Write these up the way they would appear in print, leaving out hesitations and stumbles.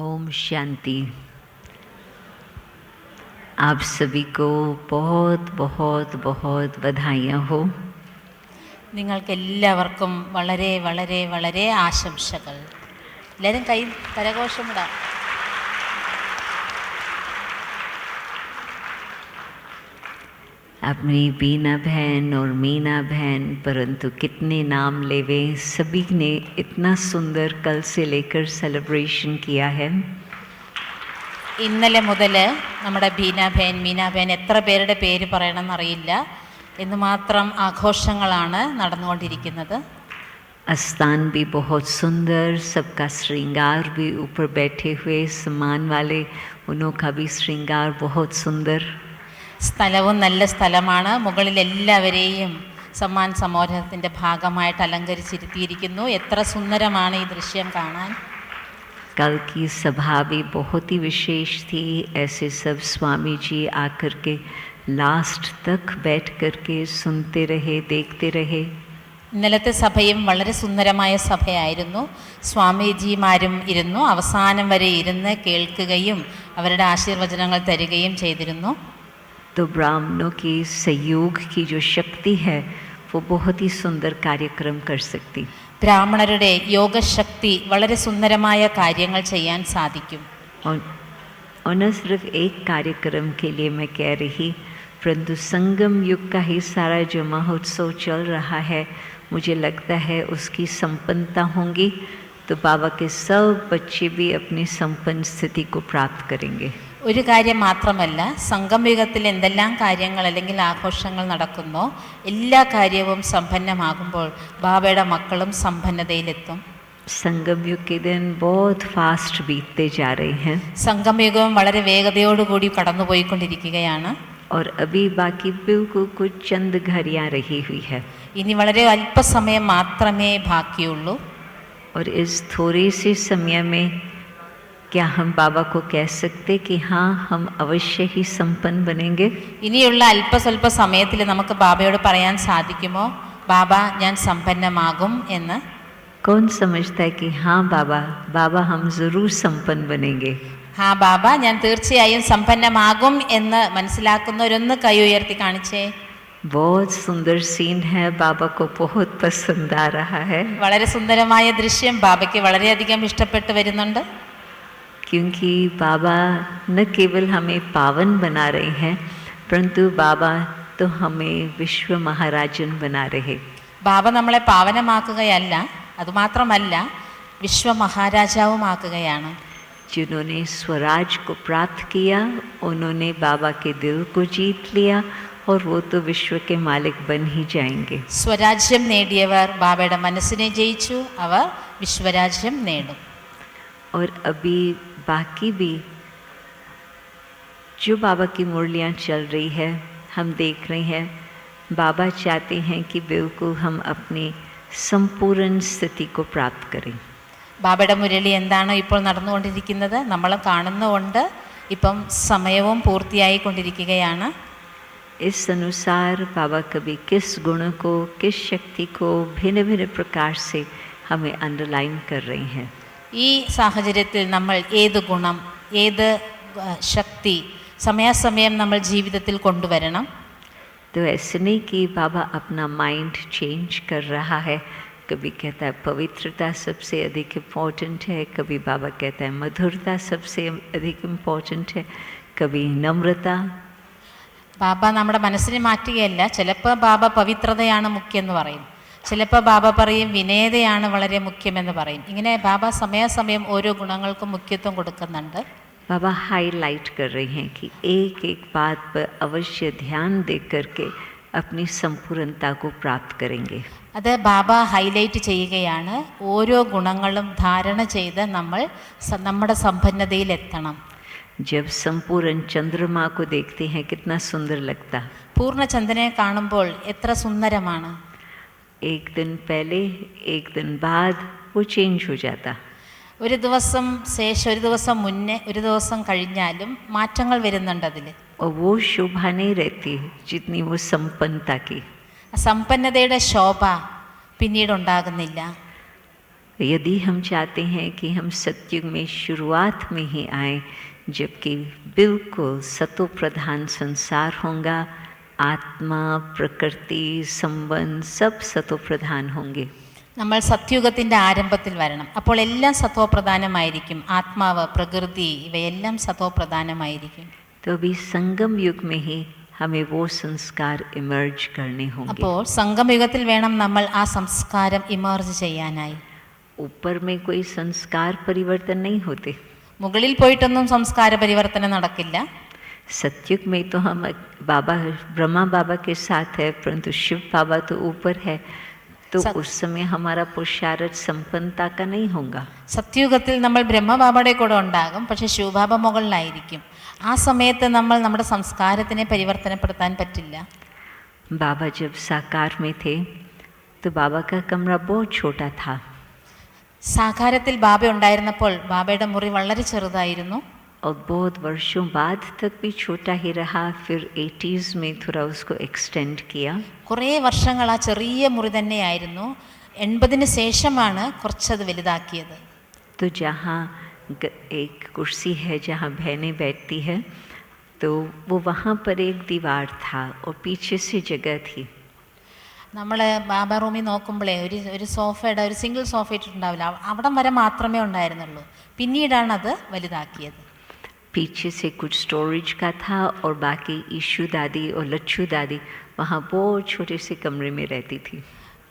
ओम शांति। आप सभी को बहुत बहुत बहुत बधाइयाँ हो। നിങ്ങൾക്കെല്ലാവർക്കും വളരെ വളരെ വളരെ ആശംസകൾ. എല്ലാവരും കൈ കരഘോഷമിടാം. अपनी बीना बहन और मीना बहन, परंतु कितने नाम लेवे, सभी ने इतना सुंदर कल से लेकर सेलिब्रेशन किया है. ഇന്നലെ മുതൽ നമ്മുടെ മീനാബേൻ എത്ര പേരുടെ പേര് പറയണമെന്നറിയില്ല, എന്നുമാത്രം ആഘോഷങ്ങളാണ് നടന്നുകൊണ്ടിരിക്കുന്നത്. स्थान भी बहुत सुंदर, सबका श्रृंगार भी ऊपर बैठे हुए सम्मान वाले उनका भी श्रृंगार बहुत सुंदर. സ്ഥലവും നല്ല സ്ഥലമാണ്. മുകളിൽ എല്ലാവരെയും സമ്മാൻ സമാരോഹത്തിൻ്റെ ഭാഗമായിട്ട് അലങ്കരിച്ചിരുത്തിയിരിക്കുന്നു. എത്ര സുന്ദരമാണ് ഈ ദൃശ്യം കാണാൻ. कल की सभा भी बहुत ही विशेष थी. ऐसे सब स्वामी जी आकर के लास्ट तक बैठ कर के सुनते रहे, देखते रहे. ഇന്നലത്തെ സഭയും വളരെ സുന്ദരമായ സഭയായിരുന്നു. സ്വാമിജിമാരും ഇരുന്നു അവസാനം വരെ ഇരുന്ന് കേൾക്കുകയും അവരുടെ ആശീർവചനങ്ങൾ തരികയും ചെയ്തിരുന്നു. तो ब्राह्मणों की सहयोग की जो शक्ति है वो बहुत ही सुंदर कार्यक्रम कर सकती. ബ്രാഹ്മണരുടെ യോഗശക്തി വളരെ സുന്ദരമായ കാര്യങ്ങൾ ചെയ്യാൻ സാധിക്കും. और न सिर्फ एक कार्यक्रम के लिए मैं कह रही, परंतु संगम युग का ही सारा जो महोत्सव चल रहा है, मुझे लगता है उसकी संपन्नता होंगी तो बाबा के सब बच्चे भी अपनी संपन्न स्थिति को प्राप्त करेंगे. ഒരു കാര്യം മാത്രമല്ല, സംഗമയുഗത്തിൽ എന്തെല്ലാം കാര്യങ്ങൾ അല്ലെങ്കിൽ ആഘോഷങ്ങൾ നടക്കുന്നോ എല്ലാ കാര്യവും സമ്പന്നമാകുമ്പോൾ ബാബയുടെ മക്കളും സമ്പന്നതയിലെത്തും. संगम युग के दिन बहुत फास्ट बीतते जा रहे हैं. സംഗമയുഗം വളരെ വേഗതയോടുകൂടി കടന്നുപോയിക്കൊണ്ടിരിക്കുകയാണ്. और अभी बाकी बिल्कुल कुछ चंद घड़ियाँ रही हुई है. ഇനി വളരെ അല്പസമയം മാത്രമേ ബാക്കിയുള്ളൂ. और इस थोड़े से समय में क्या हम बाबा को कह सकते कि हाँ हम अवश्य ही संपन्न बनेंगे? ഇനിയുള്ള അല്പസ്വല്പ സമയത്തിൽ നമുക്ക് ബാബയോട് പറയാൻ സാധിക്കുമോ, ബാബ ഞാൻ സമ്പന്നമാകും എന്ന്? कौन समझता है कि हाँ बाबा बाबा हम ज़रूर संपन्न बनेंगे? हाँ ബാബ ഞാൻ തീർച്ചയായും സമ്പന്നമാകും എന്ന് മനസ്സിലാക്കുന്നവരൊന്ന് കൈ ഉയർത്തി കാണിച്ചേ. बहुत सुंदर सीन है, बाबा को बहुत पसंद आ रहा है. വളരെ സുന്ദരമായ ദൃശ്യം ബാബയ്ക്ക് വളരെയധികം ഇഷ്ടപ്പെട്ടു വരുന്നുണ്ട്. क्योंकि बाबा न केवल हमें पावन बना रहे हैं, परंतु बाबा तो हमें विश्व महाराजन बना रहे. ബാബ നമ്മളെ പാവനമാക്കുകയല്ല, അതുമാത്രമല്ല വിശ്വമഹാരാജാവുമാക്കുകയാണ്. जिन्होंने स्वराज को प्राप्त किया उन्होंने बाबा के दिल को जीत लिया और वो तो विश्व के मालिक बन ही जाएंगे. സ്വരാജ്യം നേടിയവർ ബാബയുടെ മനസ്സിനെ ജയിച്ചു, അവർ വിശ്വരാജ്യം നേടും. और अभी बाकी भी जो बाबा की मुरलियाँ चल रही है हम देख रहे हैं, बाबा चाहते हैं कि बिल्कुल हम अपनी संपूर्ण स्थिति को प्राप्त करें. ബാബയുടെ മുരളി എന്താണോ ഇപ്പോൾ നടന്നുകൊണ്ടിരിക്കുന്നത് നമ്മൾ കാണുന്നുകൊണ്ട് ഇപ്പം സമയവും പൂർത്തിയായിക്കൊണ്ടിരിക്കുകയാണ്. इस अनुसार बाबा कभी किस गुण को, किस शक्ति को भिन्न भिन्न प्रकार से हमें अंडरलाइन कर रहे हैं. ഈ സാഹചര്യത്തിൽ നമ്മൾ ഏത് ഗുണം, ഏത് ശക്തി സമയാസമയം നമ്മൾ ജീവിതത്തിൽ കൊണ്ടുവരണം. तो ऐसे नहीं कि बाबा अपना माइंड चेंज कर रहा है. कभी कहता है पवित्रता सबसे अधिक इम्पोर्टेंट है, कभी बाबा कहता है मधुरता सबसे अधिक इम्पोर्टेंट है, कभी नम्रता. ബാബ നമ്മുടെ മനസ്സിനെ മാറ്റുകയല്ല. ചിലപ്പോൾ ബാബ പവിത്രതയാണ് മുഖ്യമെന്ന് പറയും, ചിലപ്പോൾ ബാബ പറയും വിനയതയാണ് വളരെ മുഖ്യമെന്ന് പറയും. ഇങ്ങനെ ബാബ സമയാസമയം ഓരോ ഗുണങ്ങൾക്കും മുഖ്യത്വം കൊടുക്കുന്നുണ്ട്. बाबा हाईलाइट कर रहे हैं कि एक एक बात पर अवश्य ध्यान दे करके अपनी संपूर्णता को प्राप्त करेंगे. അത് ബാബ ഹൈലൈറ്റ് ചെയ്യുകയാണ്. ഓരോ ഗുണങ്ങളും ധാരണ ചെയ്ത് നമ്മൾ നമ്മുടെ സമ്പന്നതയിലെത്തണം. जब संपूर्ण चंद्रमा को देखते हैं कितना सुंदर लगता. പൂർണ്ണചന്ദ്രനെ കാണുമ്പോൾ എത്ര സുന്ദരമാണ്. एक दिन पहले एक दिन बाद वो चेंज हो जाता. ഒരു ദിവസം ശേഷം, ഒരു ദിവസം മുന്നേ, ഒരു ദിവസം കഴിഞ്ഞാലും മാറ്റങ്ങൾ വരുന്നുണ്ട് അതിൽ. और वो शोभा नहीं रहती जितनी वो संपन्नता की. സമ്പന്നതയുടെ ശോഭ പിന്നീട് ഉണ്ടാകുന്നില്ല. यदि हम चाहते हैं कि हम सतयुग में शुरुआत में ही आए, जबकि बिल्कुल सतो प्रधान संसार होगा, आत्मा प्रकृति संबंध सब सतो प्रधान होंगे. നമ്മൾ സത്യുഗത്തിൻ്റെ ആരംഭത്തിൽ വരണം. അപ്പോൾ എല്ലാം സത്വപ്രധാനമായിരിക്കും. ആത്മാവ്, പ്രകൃതി ഇവയെല്ലാം സത്വപ്രധാനമായിരിക്കും. तो अभी संगम युग में ही हमें वो संस्कार इमर्ज करने होंगे. അപ്പോൾ സംഗമയുഗത്തിൽ വേണം നമ്മൾ ആ സംസ്കാരം ഇമർജ് ചെയ്യാനായി. ऊपर में कोई संस्कार परिवर्तन नहीं होते. മുകളിൽ പോയിട്ടൊന്നും സംസ്കാര പരിവർത്തനം നടക്കില്ല. सतयुग में तो हम बाबा ब्रह्मा बाबा के साथ है, परंतु शिव बाबा तो ऊपर है, तो उस समय हमारा पुरुषार्थ संपन्नता का नहीं होगा. സത്യുഗത്തിൽ നമ്മൾ ബ്രഹ്മബാബയുടെ കൂടെ ഉണ്ടാകും, പക്ഷെ ശിവബാബ മുകളിലായിരിക്കും. ആ സമയത്ത് നമ്മൾ നമ്മുടെ സംസ്കാരത്തിനെ പരിവർത്തനപ്പെടുത്താൻ പറ്റില്ല. बाबा जब साकार में थे तो बाबा का कमरा बहुत छोटा था. സാകാരത്തിൽ ബാബ ഉണ്ടായിരുന്നപ്പോൾ ബാബയുടെ മുറി വളരെ ചെറുതായിരുന്നു. और बहुत वर्षों बाद तक भी छोटा ही रहा. फिर 80s में थोड़ा उसको एक्सटेंड किया. കുറേ വർഷങ്ങൾ ആ ചെറിയ മുറി തന്നെയായിരുന്നു. 80-ന് ശേഷമാണ് കുറച്ചത് വലുതാക്കിയത്. तो जहाँ एक कुर्सी है जहाँ बहनें बैठती है, तो वो वहाँ पर एक दीवार था और पीछे से जगह थी. നമ്മൾ ബാബ റൂമിൽ നോക്കുമ്പോഴേ ഒരു സോഫയുടെ ഒരു സിംഗിൾ സോഫ ഇട്ടിട്ടുണ്ടാവില്ല, അവിടം വരെ മാത്രമേ ഉണ്ടായിരുന്നുള്ളൂ. പിന്നീടാണ് അത് വലുതാക്കിയത്. पीछे से कुछ स्टोरेज का था और बाकी ईशू दादी और लच्छू दादी वहाँ बहुत छोटे से कमरे में रहती थी.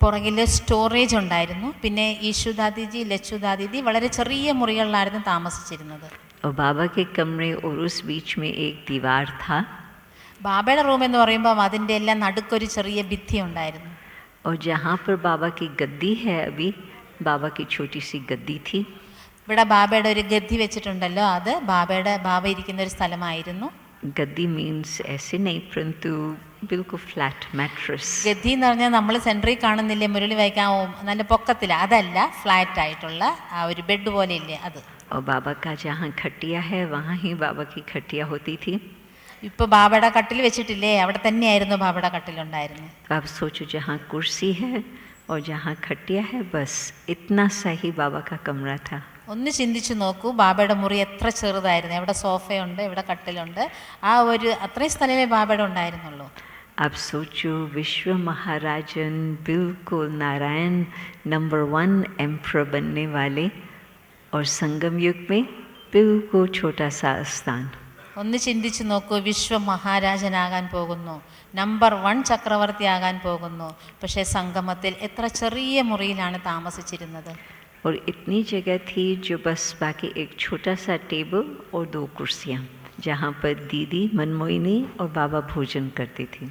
പുറകിൽ സ്റ്റോറേജ് ഉണ്ടായിരുന്നു. പിന്നെ ഈശു ദാദിജി, ലച്ചു ദാദിജി വളരെ ചെറിയ മുറികളിലായിരുന്നു താമസിച്ചിരുന്നത്. और बाबा के कमरे और उस बीच में एक दीवार था. ബാബയുടെ റൂം എന്ന് പറയുമ്പോൾ അതിൻ്റെ എല്ലാം നടുക്കൊരു ചെറിയ ഭിത്തി ഉണ്ടായിരുന്നു. और जहाँ पर बाबा की गद्दी है अभी, बाबा की छोटी सी गद्दी थी. ഇവിടെ ബാബയുടെ ഒരു ഗദ്ദി വെച്ചിട്ടുണ്ടല്ലോ, അത് ബാബ ഇരിക്കുന്ന ഒരു സ്ഥലമായിരുന്നു. गद्दी मीन्स ऐसे नहीं, परंतु बिल्कुल फ्लैट मैट्रेस. ഗദ്ദി എന്ന് പറഞ്ഞാൽ നമ്മൾ സെൻട്രിൽ കാണുന്നില്ലേ മുരളി വായിക്കാൻ നല്ല പൊക്കത്തില്ല, അതല്ല, ഫ്ലാറ്റ് ആയിട്ടുള്ള ആ ഒരു ബെഡ് പോലെ ഇല്ലേ അത്. और बाबा का जहाँ खटिया है वहाँ ही बाबा की खटिया होती थी. ഇപ്പോൾ ബാബയുടെ കട്ടിൽ വെച്ചിട്ടില്ലേ, അവിടെ തന്നെയായിരുന്നു ബാബയുടെ കട്ടിലുണ്ടായിരുന്നു. आप सोचो जहाँ कुर्सी है और जहाँ खटिया है, बस इतना सा ही बाबा का कमरा था. ഒന്ന് ചിന്തിച്ചു നോക്കൂ, ബാബയുടെ മുറി എത്ര ചെറുതായിരുന്നു. എവിടെ സോഫയുണ്ട്, എവിടെ കട്ടിലുണ്ട്, ആ ഒരു അത്രയും സ്ഥലമേ ബാബയുടെ ഉണ്ടായിരുന്നുള്ളൂ. आप सोचो विश्व महाराजन बिल्कुल नारायण नंबर 1 एम्परर बनने वाले, और संगम युग में बिल्कुल छोटा सा स्थान. ഒന്ന് ചിന്തിച്ചു നോക്കൂ, വിശ്വ മഹാരാജനാകാൻ പോകുന്നു, നമ്പർ 1 ചക്രവർത്തിയാകാൻ പോകുന്നു, പക്ഷേ സംഗമത്തിൽ എത്ര ചെറിയ മുറിയിലാണ് താമസിച്ചിരുന്നത്. और इतनी जगह थी जो बस बाकी एक छोटा सा टेबल और 2 कुर्सियाँ, जहाँ पर दीदी मनमोहिनी और बाबा भोजन करते थे.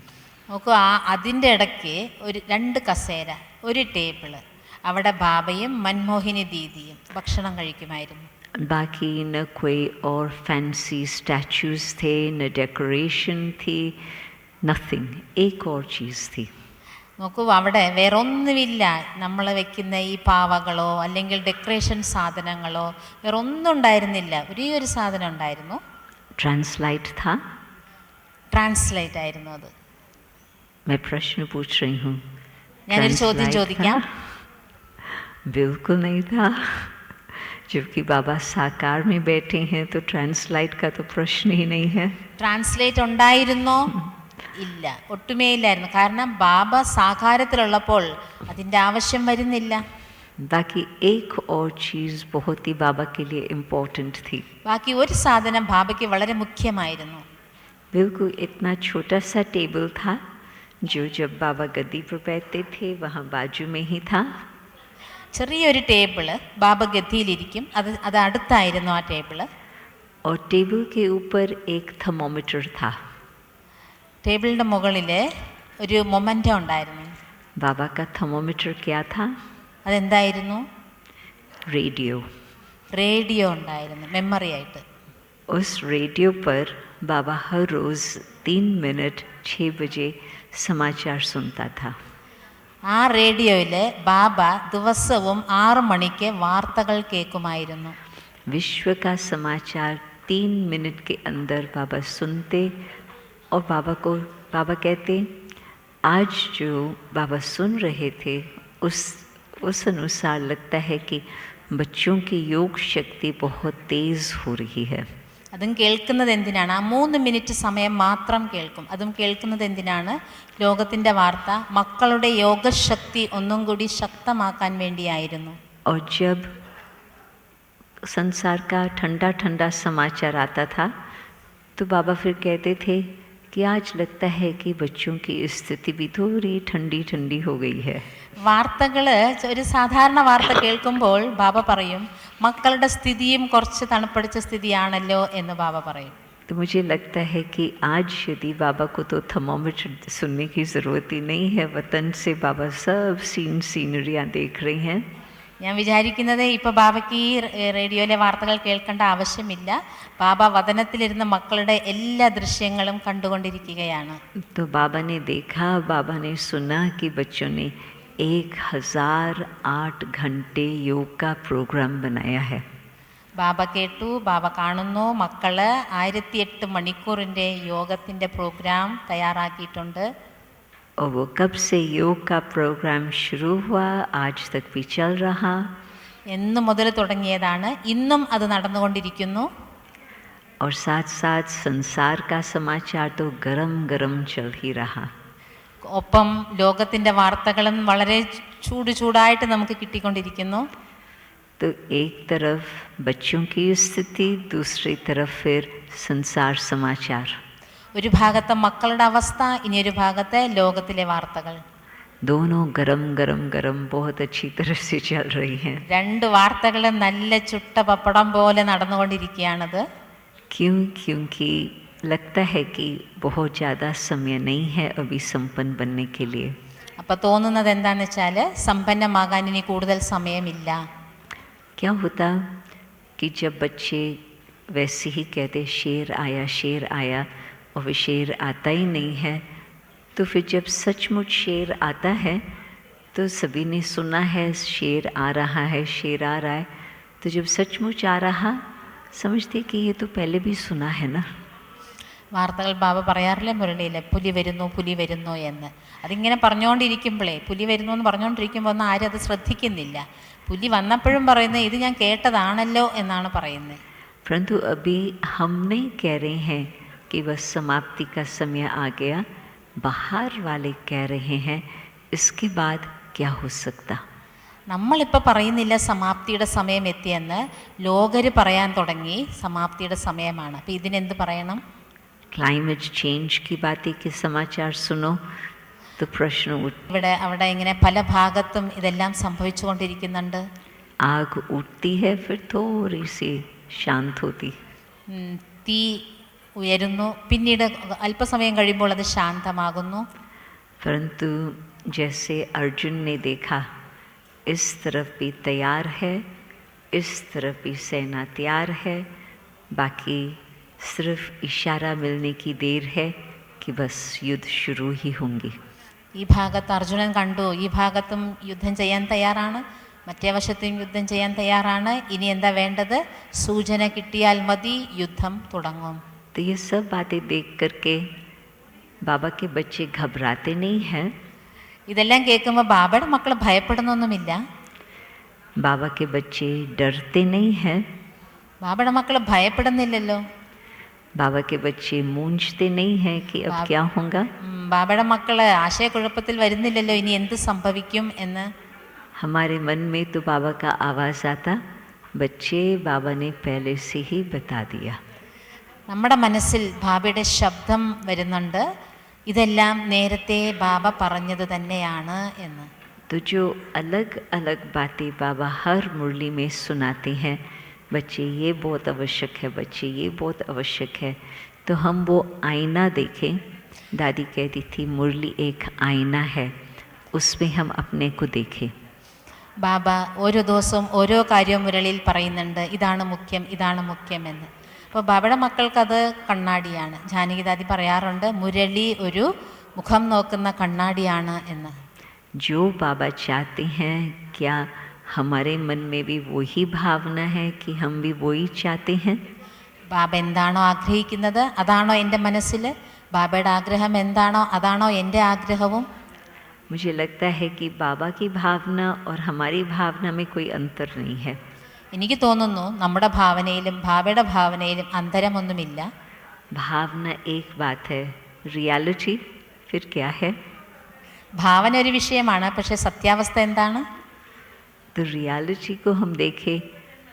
നോക്കൂ, അതിൻ്റെ ഇടയ്ക്ക് ഒരു 2 കസേര, ഒരു ടേബിള്, അവിടെ ബാബയും മൻമോഹിനി ദീദിയും ഭക്ഷണം കഴിക്കുമായിരുന്നു. बाकी न कोई और फैंसी स्टैचूज थे, न डेकोरेशन थी, नथिंग. एक और चीज़ थी. നോക്കൂ, അവിടെ വേറൊന്നുമില്ല. നമ്മൾ വെക്കുന്ന ഈ പാവകളോ അല്ലെങ്കിൽ ഡെക്കറേഷൻ സാധനങ്ങളോ വേറൊന്നും ഉണ്ടായിരുന്നില്ല. ഒരേ ഒരു സാധനം ഉണ്ടായിരുന്നു. ट्रांसलाइट था. ട്രാൻസ്ലേറ്റ് ആയിരുന്നു അത്. मैं प्रश्न पूछ रही हूँ. ഞാനൊരു ചോദ്യം ചോദിക്കാം. बिल्कुल नहीं था. जबकि बाबा साकार में बैठे हैं तो ट्रांसलाइट का तो प्रश्न ही नहीं है. ട്രാൻസ്ലേറ്റ് ഉണ്ടായിരുന്നോ? ഇല്ല, ഒട്ടുമേ ഇല്ലായിരുന്നു. കാരണം ബാബ സാകാരത്തിലുള്ളപ്പോൾ അതിൻ്റെ ആവശ്യം വരുന്നില്ല. बाकी एक और चीज़ बहुत ही बाबा के लिए इम्पोर्टेंट थी. ബാക്കി ഒരു സാധനം ബാബയ്ക്ക് വളരെ മുഖ്യമായിരുന്നു. बिल्कुल इतना छोटा सा टेबल था जो जब बाबा गद्दी पर बैठते थे वहाँ बाजू में ही था. ചെറിയൊരു ടേബിള് ബാബ ഗദ്ദിയിലിരിക്കും, അത് അടുത്തായിരുന്നു ആ ടേബിള്. और टेबल के ऊपर एक थर्मोमीटर था. ടേബിളിൻ്റെ മുകളിൽ ഒരു മൊമെൻ്റോ ഉണ്ടായിരുന്നു. बाबा का थर्मोमीटर क्या था? അതെന്തായിരുന്നു? रेडियो. റേഡിയോ ഉണ്ടായിരുന്നു, മെമ്മറി ആയിട്ട്. उस रेडियो पर बाबा हर रोज़ 3 मिनट 6 बजे समाचार सुनता था. ആ റേഡിയോയിൽ ബാബ ദിവസവും 6 മണിക്ക് വാർത്തകൾ കേൾക്കുമായിരുന്നു. विश्व का समाचार 3 मिनट के अंदर बाबा सुनते और बाबा कहते आज जो बाबा सुन रहे थे उस अनुसार लगता है कि बच्चों की योग शक्ति बहुत तेज़ हो रही है। അതും കേൾക്കുന്നത് എന്തിനാണ്? ആ 3 മിനിറ്റ് സമയം മാത്രം കേൾക്കും. അതും കേൾക്കുന്നത് എന്തിനാണ്? ലോകത്തിൻ്റെ വാർത്ത മക്കളുടെ യോഗശക്തി ഒന്നും കൂടി ശക്തമാക്കാൻ വേണ്ടിയായിരുന്നു. और जब संसार का ठंडा ठंडा समाचार आता था तो बाबा फिर कहते थे कि आज लगता है कि बच्चों की स्थिति भी थोड़ी ठंडी ठंडी हो गई है. വാർത്തകൾ ഒരു സാധാരണ വാർത്ത കേൾക്കുമ്പോൾ ബാബ പറയും മക്കളുടെ സ്ഥിതിയും കുറച്ച് തണുപ്പടിച്ച സ്ഥിതിയാണല്ലോ എന്ന് ബാബ പറയും. तो मुझे लगता है कि आज यदि बाबा को तो थर्मोमीटर सुनने की ज़रूरत ही नहीं है. वतन से बाबा सब सीनरियाँ देख रहे हैं. ഞാൻ വിചാരിക്കുന്നത് ഇപ്പോൾ ബാബയ്ക്ക് ഈ റേഡിയോയിലെ വാർത്തകൾ കേൾക്കേണ്ട ആവശ്യമില്ല. ബാബ വതനത്തിലിരുന്ന് മക്കളുടെ എല്ലാ ദൃശ്യങ്ങളും കണ്ടുകൊണ്ടിരിക്കുകയാണ്. तो बाबा ने देखा, बाबा ने सुना कि बच्चों ने 1008 घंटे योग का प्रोग्राम बनाया है. ബാബ കേട്ടു, ബാബ കാണുന്നു, മക്കള് 1008 മണിക്കൂറിൻ്റെ യോഗത്തിൻ്റെ പ്രോഗ്രാം തയ്യാറാക്കിയിട്ടുണ്ട്. और वो कब से योग का प्रोग्राम शुरू हुआ, आज तक भी चल रहा. എന്ന് മുതൽ തുടങ്ങിയതാണ്, ഇന്നും അത് നടന്നുകൊണ്ടിരിക്കുന്നു. और साथ साथ संसार का समाचार तो गरम गरम चल ही रहा. ഒപ്പം ലോകത്തിൻ്റെ വാർത്തകളും വളരെ ചൂടായിട്ട് നമുക്ക് കിട്ടിക്കൊണ്ടിരിക്കുന്നു. तो एक तरफ बच्चों की स्थिति, दूसरी तरफ फिर संसार समाचार. ഒരു ഭാഗത്തെ മക്കളുടെ അവസ്ഥ, ഇനിയൊരു ഭാഗത്തെ ലോകത്തിലെ വാർത്തകൾ. दोनों गरम गरम गरम बहुत अच्छी तरह से चल रही हैं. രണ്ട് വാർത്തകളും നല്ല ചുട്ട പപ്പടം പോലെ നടന്നുകൊണ്ടിരിക്കുകയാണത്. क्योंकि लगता है कि बहुत ज़्यादा समय नहीं है अभी संपन्न बनने के लिए. അപ്പോൾ തോന്നുന്നത് എന്താണെന്ന് വെച്ചാൽ സമ്പന്നമാകാൻ ഇനി കൂടുതൽ സമയമില്ല. क्या होता कि जब बच्चे वैसे ही कहते शेर आया और वो शेर आता ही नहीं है, तो फिर जब सचमुच शेर आता है तो सभी ने सुना है शेर आ रहा है, शेर आ रहा है. तो जब सचमुच आ रहा समझते कि ये तो पहले भी सुना है ना. വാർത്തകൾ ബാബ പറയാറില്ലേ മുരളിയിലെ പുലി വരുന്നു എന്ന്. അതിങ്ങനെ പറഞ്ഞുകൊണ്ടിരിക്കുമ്പോഴേ പുലി വരുന്നു എന്ന് പറഞ്ഞുകൊണ്ടിരിക്കുമ്പോൾ ഒന്നും ആരും അത് ശ്രദ്ധിക്കുന്നില്ല. പുലി വന്നപ്പോഴും പറയുന്നത് ഇത് ഞാൻ കേട്ടതാണല്ലോ എന്നാണ് പറയുന്നത്. परंतु अभी हम नहीं कह रहे हैं कि बस समाप्ति का समय आ गया. बाहर वाले कह रहे हैं इसके बाद क्या हो सकता. നമ്മളിപ്പോൾ പറയുന്നില്ല സമാപ്തിയുടെ സമയം എത്തിയെന്ന്, ലോകര് പറയാൻ തുടങ്ങി സമാപ്തിയുടെ സമയമാണ്. അപ്പോൾ ഇതിനെന്ത് പറയണം? क्लाइमेट चेंज की बातें के समाचार सुनो तो प्रश्न ഇവിടെ അവിടെ ഇങ്ങനെ പല ഭാഗത്തും ഇതെല്ലാം സംഭവിച്ചുകൊണ്ടിരിക്കുന്നുണ്ട്. आग उठती है फिर थोड़ी सी शांत होती. തീ ഉയരുന്നു, പിന്നീട് അല്പസമയം കഴിയുമ്പോൾ അത് ശാന്തമാകുന്നു. परंतु जैसे अर्जुन ने देखा इस तरफ भी तैयार है, इस तरफ भी सेना तैयार है, बाकी सिर्फ इशारा मिलने की देर है कि बस युद्ध शुरू ही होंगे. ഈ ഭാഗത്ത് അർജുനൻ കണ്ടു, ഈ ഭാഗത്തും യുദ്ധം ചെയ്യാൻ തയ്യാറാണ്, മറ്റേ വശത്തും യുദ്ധം ചെയ്യാൻ തയ്യാറാണ്. ഇനി എന്താ വേണ്ടത്? സൂചന കിട്ടിയാൽ മതി, യുദ്ധം തുടങ്ങും. तो ये सब बातें देख करके बाबा के बच्चे घबराते नहीं हैं. ഇതെല്ലാം കേൾക്കുമ്പോൾ ബാബയുടെ മക്കൾ ഭയപ്പെടുന്നൊന്നുമില്ല. बाबा के बच्चे डरते नहीं हैं. ബാബയുടെ മക്കൾ ഭയപ്പെടുന്നില്ലല്ലോ. बाबा के बच्चे मूंझते नहीं हैं कि अब क्या होगा. ബാബയുടെ മക്കൾ ആശയക്കുഴപ്പത്തിൽ വരുന്നില്ലല്ലോ ഇനി എന്ത് സംഭവിക്കും എന്ന്. हमारे मन में तो बाबा का आवाज़ आता, बच्चे बाबा ने पहले से ही बता दिया. നമ്മുടെ മനസ്സിൽ ബാബയുടെ ശബ്ദം വരുന്നുണ്ട്, ഇതെല്ലാം നേരത്തെ ബാബ പറഞ്ഞത് തന്നെയാണ് എന്ന്. तो जो अलग अलग बातें बाबा हर मुरली में सुनाते हैं, बच्चे ये बहुत आवश्यक है, बच्चे ये बहुत आवश्यक है, तो हम वो आईना देखें. दादी कहती थी मुरली एक आईना है, उसमें हम अपने को देखें. ബാബ ഓരോ ദിവസവും ഓരോ കാര്യം മുരളിയിൽ പറയുന്നുണ്ട്, ഇതാണ് മുഖ്യം എന്ന്. അപ്പോൾ ബാബയുടെ മക്കൾക്കത് കണ്ണാടിയാണ്. ജാനകി ദാദി പറയാറുണ്ട് മുരളി ഒരു മുഖം നോക്കുന്ന കണ്ണാടിയാണ് എന്ന്. जो बाबा चाहते हैं, क्या हमारे मन में भी वही भावना है कि हम भी वही चाहते हैं. ബാബ എന്താണോ ആഗ്രഹിക്കുന്നത് അതാണോ എൻ്റെ മനസ്സിൽ? ബാബയുടെ ആഗ്രഹം എന്താണോ അതാണോ എൻ്റെ ആഗ്രഹവും? मुझे लगता है कि बाबा की भावना और हमारी भावना में कोई अंतर नहीं है. എനിക്ക് തോന്നുന്നു നമ്മുടെ ഭാവനയിലും ബാബയുടെ ഭാവനയിലും അന്തരമൊന്നുമില്ല. भावना एक बात है, रियलिटी फिर क्या है? ഭാവന ഒരു വിഷയമാണ്, പക്ഷേ സത്യാവസ്ഥ എന്താണ്? तो रियलिटी को हम देखें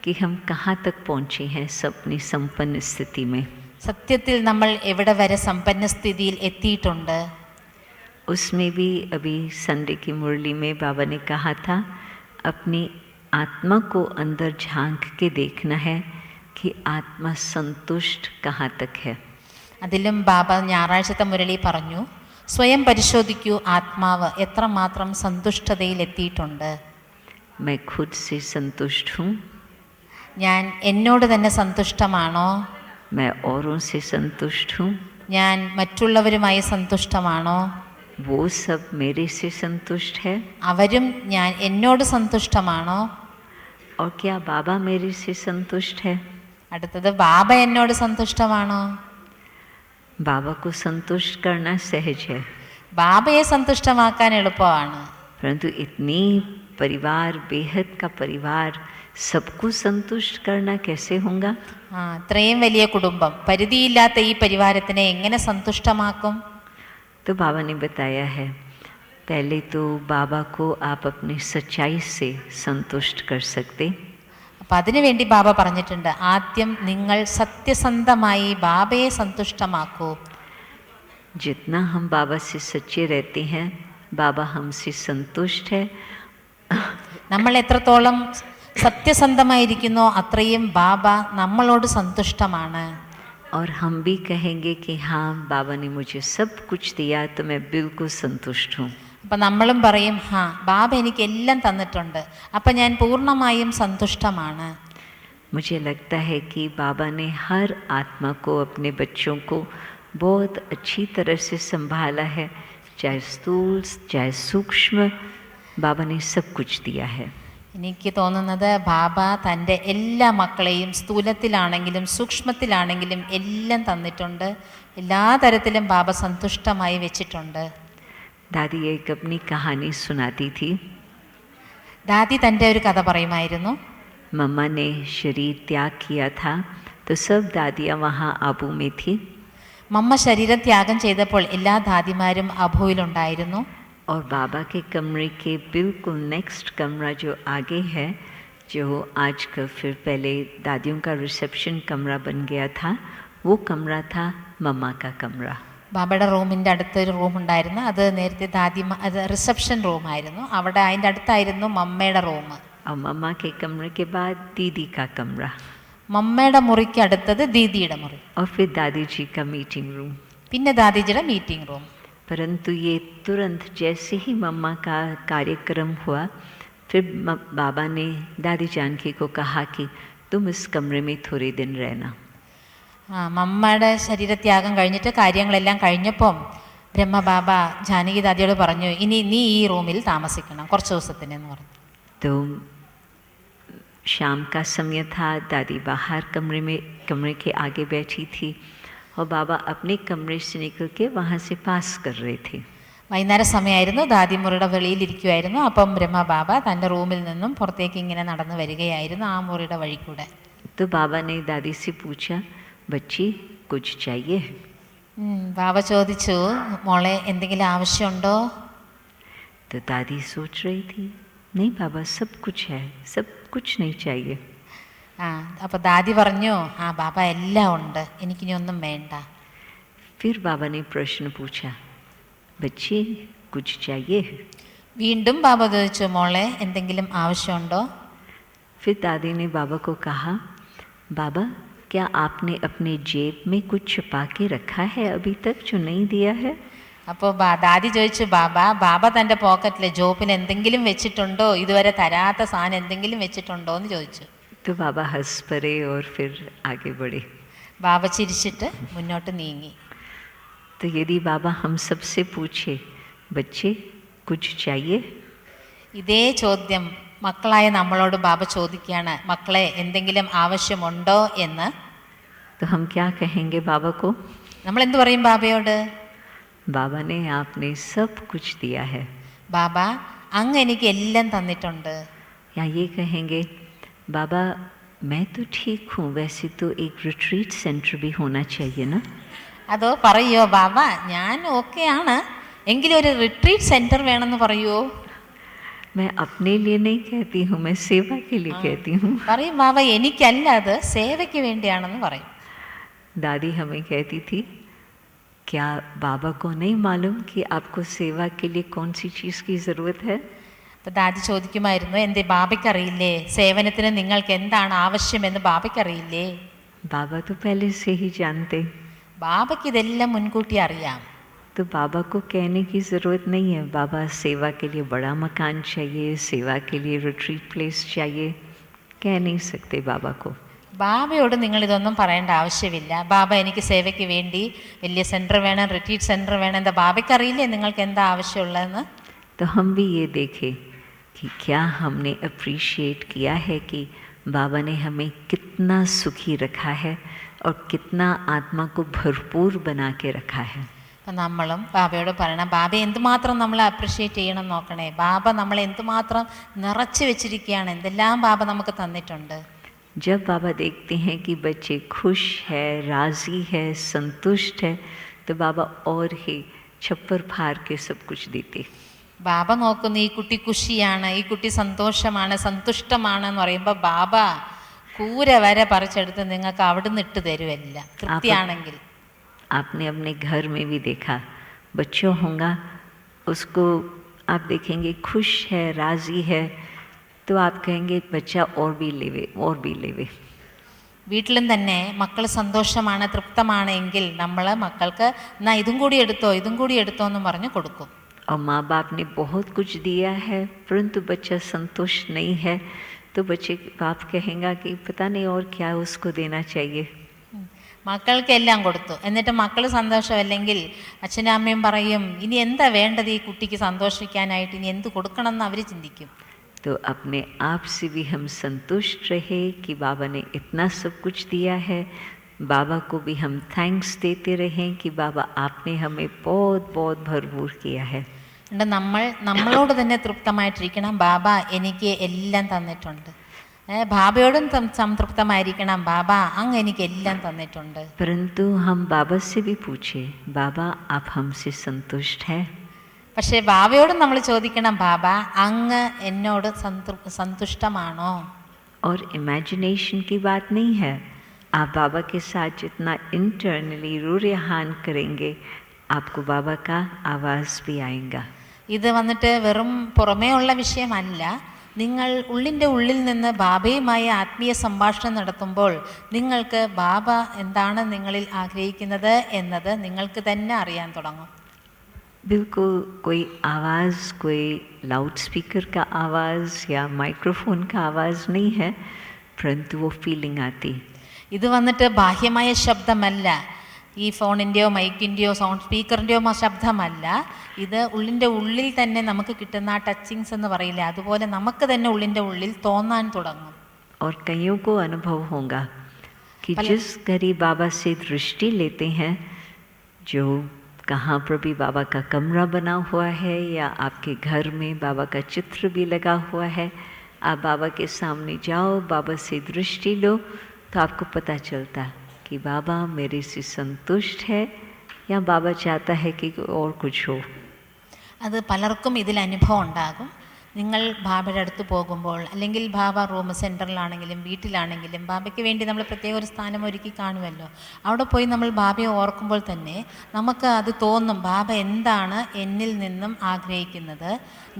कि हम कहाँ तक पहुँचे हैं अपनी संपन्न स्थिति में. സത്യത്തിൽ നമ്മൾ എവിടെ വരെ സമ്പന്ന സ്ഥിതിയിൽ എത്തിയിട്ടുണ്ട്? उसमें भी अभी संडे की मुरली में बाबा ने कहा था, अपनी आत्मा को अंदर झांक के देखना है कि आत्मा संतुष्ट कहाँ तक है. അതിലും ബാബ ഞായറാഴ്ചത്തെ മുരളി പറഞ്ഞു, സ്വയം പരിശോധിക്കൂ, ആത്മാവ് എത്രമാത്രം സന്തുഷ്ടതയിൽ എത്തിയിട്ടുണ്ട്. मैं खुद से संतुष्ट हूँ, ഞാൻ എന്നോട് തന്നെ സന്തുഷ്ടമാണോ? मैं औरों से संतुष्ट हूँ, ഞാൻ മറ്റുള്ളവരുമായി സന്തുഷ്ടമാണോ? वो सब मेरे से संतुष्ट है, അവരും ഞാൻ എന്നോട് സന്തുഷ്ടമാണോ? और क्या बाबा मेरे से संतुष्ट है? അടുത്തത്, ബാബ എന്നോട് സന്തുഷ്ടമാണോ? बाबा को संतुष्ट करना सहज है, ബാബയെ സന്തുഷ്ടമാക്കാൻ എളുപ്പമാണ്. परंतु इतनी परिवार, बेहद का परिवार, सबको संतुष्ट करना कैसे होगा? ഇത്രയും വലിയ കുടുംബം, പരിധിയില്ലാത്ത ഈ പരിവാരത്തിനെ എങ്ങനെ സന്തുഷ്ടമാക്കും? तो बाबा ने बताया है, पहले तो बाबा को आप अपनी सच्चाई से संतुष्ट कर सकते. അപ്പം അതിനുവേണ്ടി ബാബ പറഞ്ഞിട്ടുണ്ട്, ആദ്യം നിങ്ങൾ സത്യസന്ധമായി ബാബയെ സന്തുഷ്ടമാക്കൂ. जितना हम बाबा से सच्चे रहते हैं, बाबा हमसे संतुष्ट है. നമ്മൾ എത്രത്തോളം സത്യസന്ധമായിരിക്കുന്നോ അത്രയും ബാബ നമ്മളോട് സന്തുഷ്ടമാണ്. और हम भी कहेंगे कि हाँ, बाबा ने मुझे सब कुछ दिया तो मैं बिल्कुल संतुष्ट हूँ. അപ്പം നമ്മളും പറയും, ബാബ എനിക്ക് എല്ലാം തന്നിട്ടുണ്ട്, അപ്പം ഞാൻ പൂർണ്ണമായും സന്തുഷ്ടമാണ്. मुझे लगता है कि बाबा ने हर आत्मा को, अपने बच्चों को बहुत अच्छी तरह से संभाला है, चाहे स्थूल चाहे सूक्ष्म, बाबा ने सब कुछ दिया है. എനിക്ക് തോന്നുന്നത് ബാബ തൻ്റെ എല്ലാ മക്കളെയും സ്ഥൂലത്തിലാണെങ്കിലും സൂക്ഷ്മത്തിലാണെങ്കിലും എല്ലാം തന്നിട്ടുണ്ട്. എല്ലാ തരത്തിലും ബാബ സന്തുഷ്ടമായി വെച്ചിട്ടുണ്ട്. दादी एक अपनी कहानी सुनाती थी. ദാദി തൻ്റെ ഒരു കഥ പറയുമായിരുന്നു. मम्मा ने शरीर त्याग किया था तो सब दादियाँ वहाँ आबू में थी. മമ്മ ശരീരം ത്യാഗം ചെയ്തപ്പോൾ എല്ലാ ദാദിമാരും അബുവിലുണ്ടായിരുന്നു. और बाबा के कमरे के बिल्कुल नेक्स्ट कमरा जो आगे है, जो आज का फिर पहले दादियों का रिसेप्शन कमरा बन गया था, वो कमरा था मम्मा का कमरा. ബാബയുടെ റൂമിൻ്റെ അടുത്തൊരു റൂം ഉണ്ടായിരുന്നു. അത് നേരത്തെ അത് റിസപ്ഷൻ റൂമായിരുന്നു. അവിടെ അതിൻ്റെ അടുത്തായിരുന്നു മമ്മയുടെ റൂം. और मम्मा के कमरे के बाद दीदी का कमरा, മമ്മയുടെ മുറിക്ക് അടുത്തത് ദീദിയുടെ മുറി, और फिर दादी जी का मीटिंग रूम. പിന്നെ ദാദിജിയുടെ മീറ്റിംഗ് റൂം. परंतु ये तुरंत जैसे ही मम्मा का कार्यक्रम हुआ, फिर बाबा ने दादी जानकी को कहा कि तुम इस कमरे में थोड़े दिन रहना. മമ്മയുടെ ശരീരത്യാഗം കഴിഞ്ഞിട്ട് കാര്യങ്ങളെല്ലാം കഴിഞ്ഞപ്പം ബ്രഹ്മ ബാബ ജാനകി ദാദിയോട് പറഞ്ഞു, ഇനി നീ ഈ റൂമിൽ താമസിക്കണം കുറച്ച് ദിവസത്തിനെന്ന് പറഞ്ഞു. तो शाम का समय था, दादी बाहर कमरे के आगे बैठी थी और बाबा अपने कमरे से निकल के वहाँ से पास कर रहे थे. വൈകുന്നേര സമയമായിരുന്നു. ദാദി മുറിയുടെ വെളിയിലിരിക്കുമായിരുന്നു. അപ്പം ബ്രഹ്മ ബാബ തൻ്റെ റൂമിൽ നിന്നും പുറത്തേക്ക് ഇങ്ങനെ നടന്നു വരികയായിരുന്നു ആ മുറിയുടെ വഴി കൂടെ. तो बाबा ने दादी से पूछा, बच्ची कुछ चाहिए? ബാബ ചോദിച്ചു, മോളെ എന്തെങ്കിലും ആവശ്യമുണ്ടോ? तो दादी सोच रही थी, नहीं बाबा सब कुछ है, सब कुछ नहीं चाहिए. അപ്പോൾ ദാദി പറഞ്ഞു, ബാബ എല്ലാം ഉണ്ട്, എനിക്കിനി ഒന്നും വേണ്ട. फिर बाबा ने प्रश्न पूछा, बच्ची कुछ चाहिए? വീണ്ടും ബാബ ചോദിച്ചു, മോളെ എന്തെങ്കിലും ആവശ്യമുണ്ടോ? फिर दादी ने बाबा को कहा, बाबा क्या आपने अपने जेब में कुछ छुपा के रखा है अभी तक जो नहीं दिया है? അപ്പോൾ ദാദി ചോദിച്ചു, ബാബ തൻ്റെ പോക്കറ്റിലെ ജോബിൽ എന്തെങ്കിലും വെച്ചിട്ടുണ്ടോ, ഇതുവരെ തരാത്ത സാധനം എന്തെങ്കിലും വെച്ചിട്ടുണ്ടോ എന്ന് ചോദിച്ചു. तो बाबा हंस पड़े और फिर आगे बढ़े. ബാബ ചിരിച്ചിട്ട് മുന്നോട്ട് നീങ്ങി. तो यदि बाबा हम सबसे पूछे, बच्चे कुछ चाहिए? ഇതേ ചോദ്യം മക്കളായ നമ്മളോട് ബാബ ചോദിക്കുകയാണ്, മക്കളെ എന്തെങ്കിലും ആവശ്യമുണ്ടോ എന്ന്. तो हम क्या कहेंगे बाबा को? നമ്മൾ എന്ത് പറയും ബാബയോട്? बाबा ने आपने सब कुछ दिया है. ബാബ അങ്ങ് എനിക്ക് എല്ലാം തന്നിട്ടുണ്ട്. या ये कहेंगे बाबा मैं तो ठीक हूँ, वैसे तो एक रिट्रीट सेंटर भी होना चाहिए ना. അതോ പറയോ ബാബ ഞാൻ ഓക്കെയാണ്, എങ്കിലും ഒരു റിട്രീറ്റ് സെൻറ്റർ വേണമെന്ന് പറയുമോ? मैं अपने लिए नहीं कहती हूँ, मैं सेवा के लिए कहती हूँ. പറയും ബാബ എനിക്കല്ല, അത് സേവയ്ക്ക് വേണ്ടിയാണെന്ന് പറയും. दादी हमें कहती थी क्या बाबा को नहीं मालूम कि आपको सेवा के लिए कौन सी चीज़ की ज़रूरत है. അപ്പം ദാദി ചോദിക്കുമായിരുന്നു, എന്തേ ബാബയ്ക്കറിയില്ലേ സേവനത്തിന് നിങ്ങൾക്ക് എന്താണ് ആവശ്യമെന്ന് ബാബയ്ക്കറിയില്ലേ? बाबा तो पहले से ही जानते, ബാബയ്ക്ക് ഇതെല്ലാം മുൻകൂട്ടി അറിയാം. तो बाबा को कहने की ज़रूरत नहीं है बाबा सेवा के लिए बड़ा मकान चाहिए, सेवा के लिए रिट्रीट प्लेस चाहिए. कह नहीं सकते बाबा को. ബാബയോട് നിങ്ങളിതൊന്നും പറയേണ്ട ആവശ്യമില്ല. ബാബ എനിക്ക് സേവയ്ക്ക് വേണ്ടി വലിയ സെൻറ്റർ വേണം, റിട്രീറ്റ് സെൻറ്റർ വേണം, എന്താ ബാബയ്ക്കറിയില്ലേ നിങ്ങൾക്ക് എന്താ ആവശ്യമുള്ളതെന്ന്? तो हम भी ये देखें कि क्या हमने अप्रिशिएट किया है कि बाबा ने हमें कितना सुखी रखा है और कितना आत्मा को भरपूर बना के रखा है. അപ്പം നമ്മളും ബാബയോട് പറയണം, ബാബ എന്തുമാത്രം നമ്മളെ അപ്രിഷ്യേറ്റ് ചെയ്യണം നോക്കണേ. ബാബ നമ്മളെ എന്തുമാത്രം നിറച്ച് വെച്ചിരിക്കുകയാണ്, എന്തെല്ലാം ബാബ നമുക്ക് തന്നിട്ടുണ്ട്. जब बाबा देखते हैं कि बच्चे खुश है, राज़ी है, संतुष्ट है, तो बाबा और ही छप्पर फाड़ के सब कुछ देते. ബാബ നോക്കുന്നു ഈ കുട്ടി ഖുഷിയാണ്, ഈ കുട്ടി സന്തോഷമാണ്, സന്തുഷ്ടമാണെന്ന് പറയുമ്പോൾ ബാബ കൂര വരെ പറിച്ചെടുത്ത് നിങ്ങൾക്ക് അവിടുന്ന് ഇട്ട് തരുമല്ല തൃപ്തിയാണെങ്കിൽ. आपने अपने घर में भी देखा, बच्चों होगा उसको आप देखेंगे खुश है, राज़ी है, तो आप कहेंगे बच्चा और भी लेवे और भी लेवे. വീട്ടിലും തന്നെ മക്കൾ സന്തോഷമാണ്, തൃപ്തമാണ് എങ്കിൽ നമ്മൾ മക്കൾക്ക് എന്നാ ഇതും കൂടി എടുത്തോ ഇതും കൂടി എടുത്തോ എന്ന് പറഞ്ഞ് കൊടുക്കും. और माँ बाप ने बहुत कुछ दिया है परंतु बच्चा संतुष्ट नहीं है, तो बच्चे बाप कहेगा कि पता नहीं और क्या उसको देना चाहिए. മക്കൾക്കെല്ലാം കൊടുത്തു, എന്നിട്ട് മക്കൾ സന്തോഷമല്ലെങ്കിൽ അച്ഛനും അമ്മയും പറയും ഇനി എന്താ വേണ്ടത് ഈ കുട്ടിക്ക് സന്തോഷിക്കാനായിട്ട്, ഇനി എന്ത് കൊടുക്കണം എന്ന് അവർ ചിന്തിക്കും. तो अपने आप से भी हम संतुष्ट रहे कि बाबा ने इतना सब कुछ दिया है. बाबा को भी हम थैंक्स देते रहें कि बाबा आपने हमें बहुत बहुत भरपूर किया है. നമ്മളോട് തന്നെ തൃപ്തമായിട്ടിരിക്കണം, ബാബ എനിക്ക് എല്ലാം തന്നിട്ടുണ്ട്. ബാബയോടും സംതൃപ്തമായിരിക്കണം, ബാബ അങ്ങ് എനിക്ക് എല്ലാം തന്നിട്ടുണ്ട്. परंतु हम बाबा से भी पूछे बाबा आप हमसे संतुष्ट है. പക്ഷേ ബാബയോടും നമ്മൾ ചോദിക്കണം, ബാബ അങ്ങ് എന്നോട് സന്തുഷ്ടമാണോ? और इमेजिनेशन की बात नहीं है, आप बाबा के साथ जितना इंटरनली रूरिहान करेंगे आपको बाबा का आवाज़ भी आएगा. ഇത് വന്നിട്ട് വെറും പുറമേ ഉള്ള വിഷയമല്ല. നിങ്ങൾ ഉള്ളിൻ്റെ ഉള്ളിൽ നിന്ന് ബാബയുമായി ആത്മീയ സംഭാഷണം നടത്തുമ്പോൾ നിങ്ങൾക്ക് ബാബ എന്താണ് നിങ്ങളിൽ ആഗ്രഹിക്കുന്നത് എന്നത് നിങ്ങൾക്ക് തന്നെ അറിയാൻ തുടങ്ങും. बिल्कुल कोई आवाज़, कोई लाउड स्पीकर का आवाज़ या माइक्रोफोन का आवाज़ नहीं है, परंतु वो फीलिंग आती. ഇത് വന്നിട്ട് ബാഹ്യമായ ശബ്ദമല്ല, ഈ ഫോണിൻ്റെയോ മൈക്കിൻ്റെയോ സൗണ്ട് സ്പീക്കറിൻ്റെയോ ശബ്ദമല്ല. ഇത് ഉള്ളിൻ്റെ ഉള്ളിൽ തന്നെ നമുക്ക് കിട്ടുന്ന ആ ടച്ചിങ്സ് എന്ന് പറയില്ല, അതുപോലെ നമുക്ക് തന്നെ ഉള്ളിൻ്റെ ഉള്ളിൽ തോന്നാൻ തുടങ്ങും. और कईयों को अनुभव होगा कि जिस गरीब बाबा से दृष्टि लेते हैं, जो कहाँ पर भी बाबा का कमरा बना हुआ है या आपके घर में बाबा का चित्र भी लगा हुआ है, आप बाबा के सामने जाओ, बाबा से दृष्टि लो, तो आपको पता चलता कि बाबा मेरे से संतुष्ट है या बाबा चाहता है कि और कुछ हो. അത് പലർക്കും ഇതിൽ അനുഭവം ഉണ്ടാകും. നിങ്ങൾ ബാബയുടെ അടുത്ത് പോകുമ്പോൾ, അല്ലെങ്കിൽ ബാബ റൂം സെൻറ്ററിലാണെങ്കിലും വീട്ടിലാണെങ്കിലും ബാബയ്ക്ക് വേണ്ടി നമ്മൾ പ്രത്യേക ഒരു സ്ഥാനം ഒരുക്കി കാണുമല്ലോ. അവിടെ പോയി നമ്മൾ ബാബയെ ഓർക്കുമ്പോൾ തന്നെ നമുക്ക് അത് തോന്നും, ബാബ എന്താണ് എന്നിൽ നിന്നും ആഗ്രഹിക്കുന്നത്,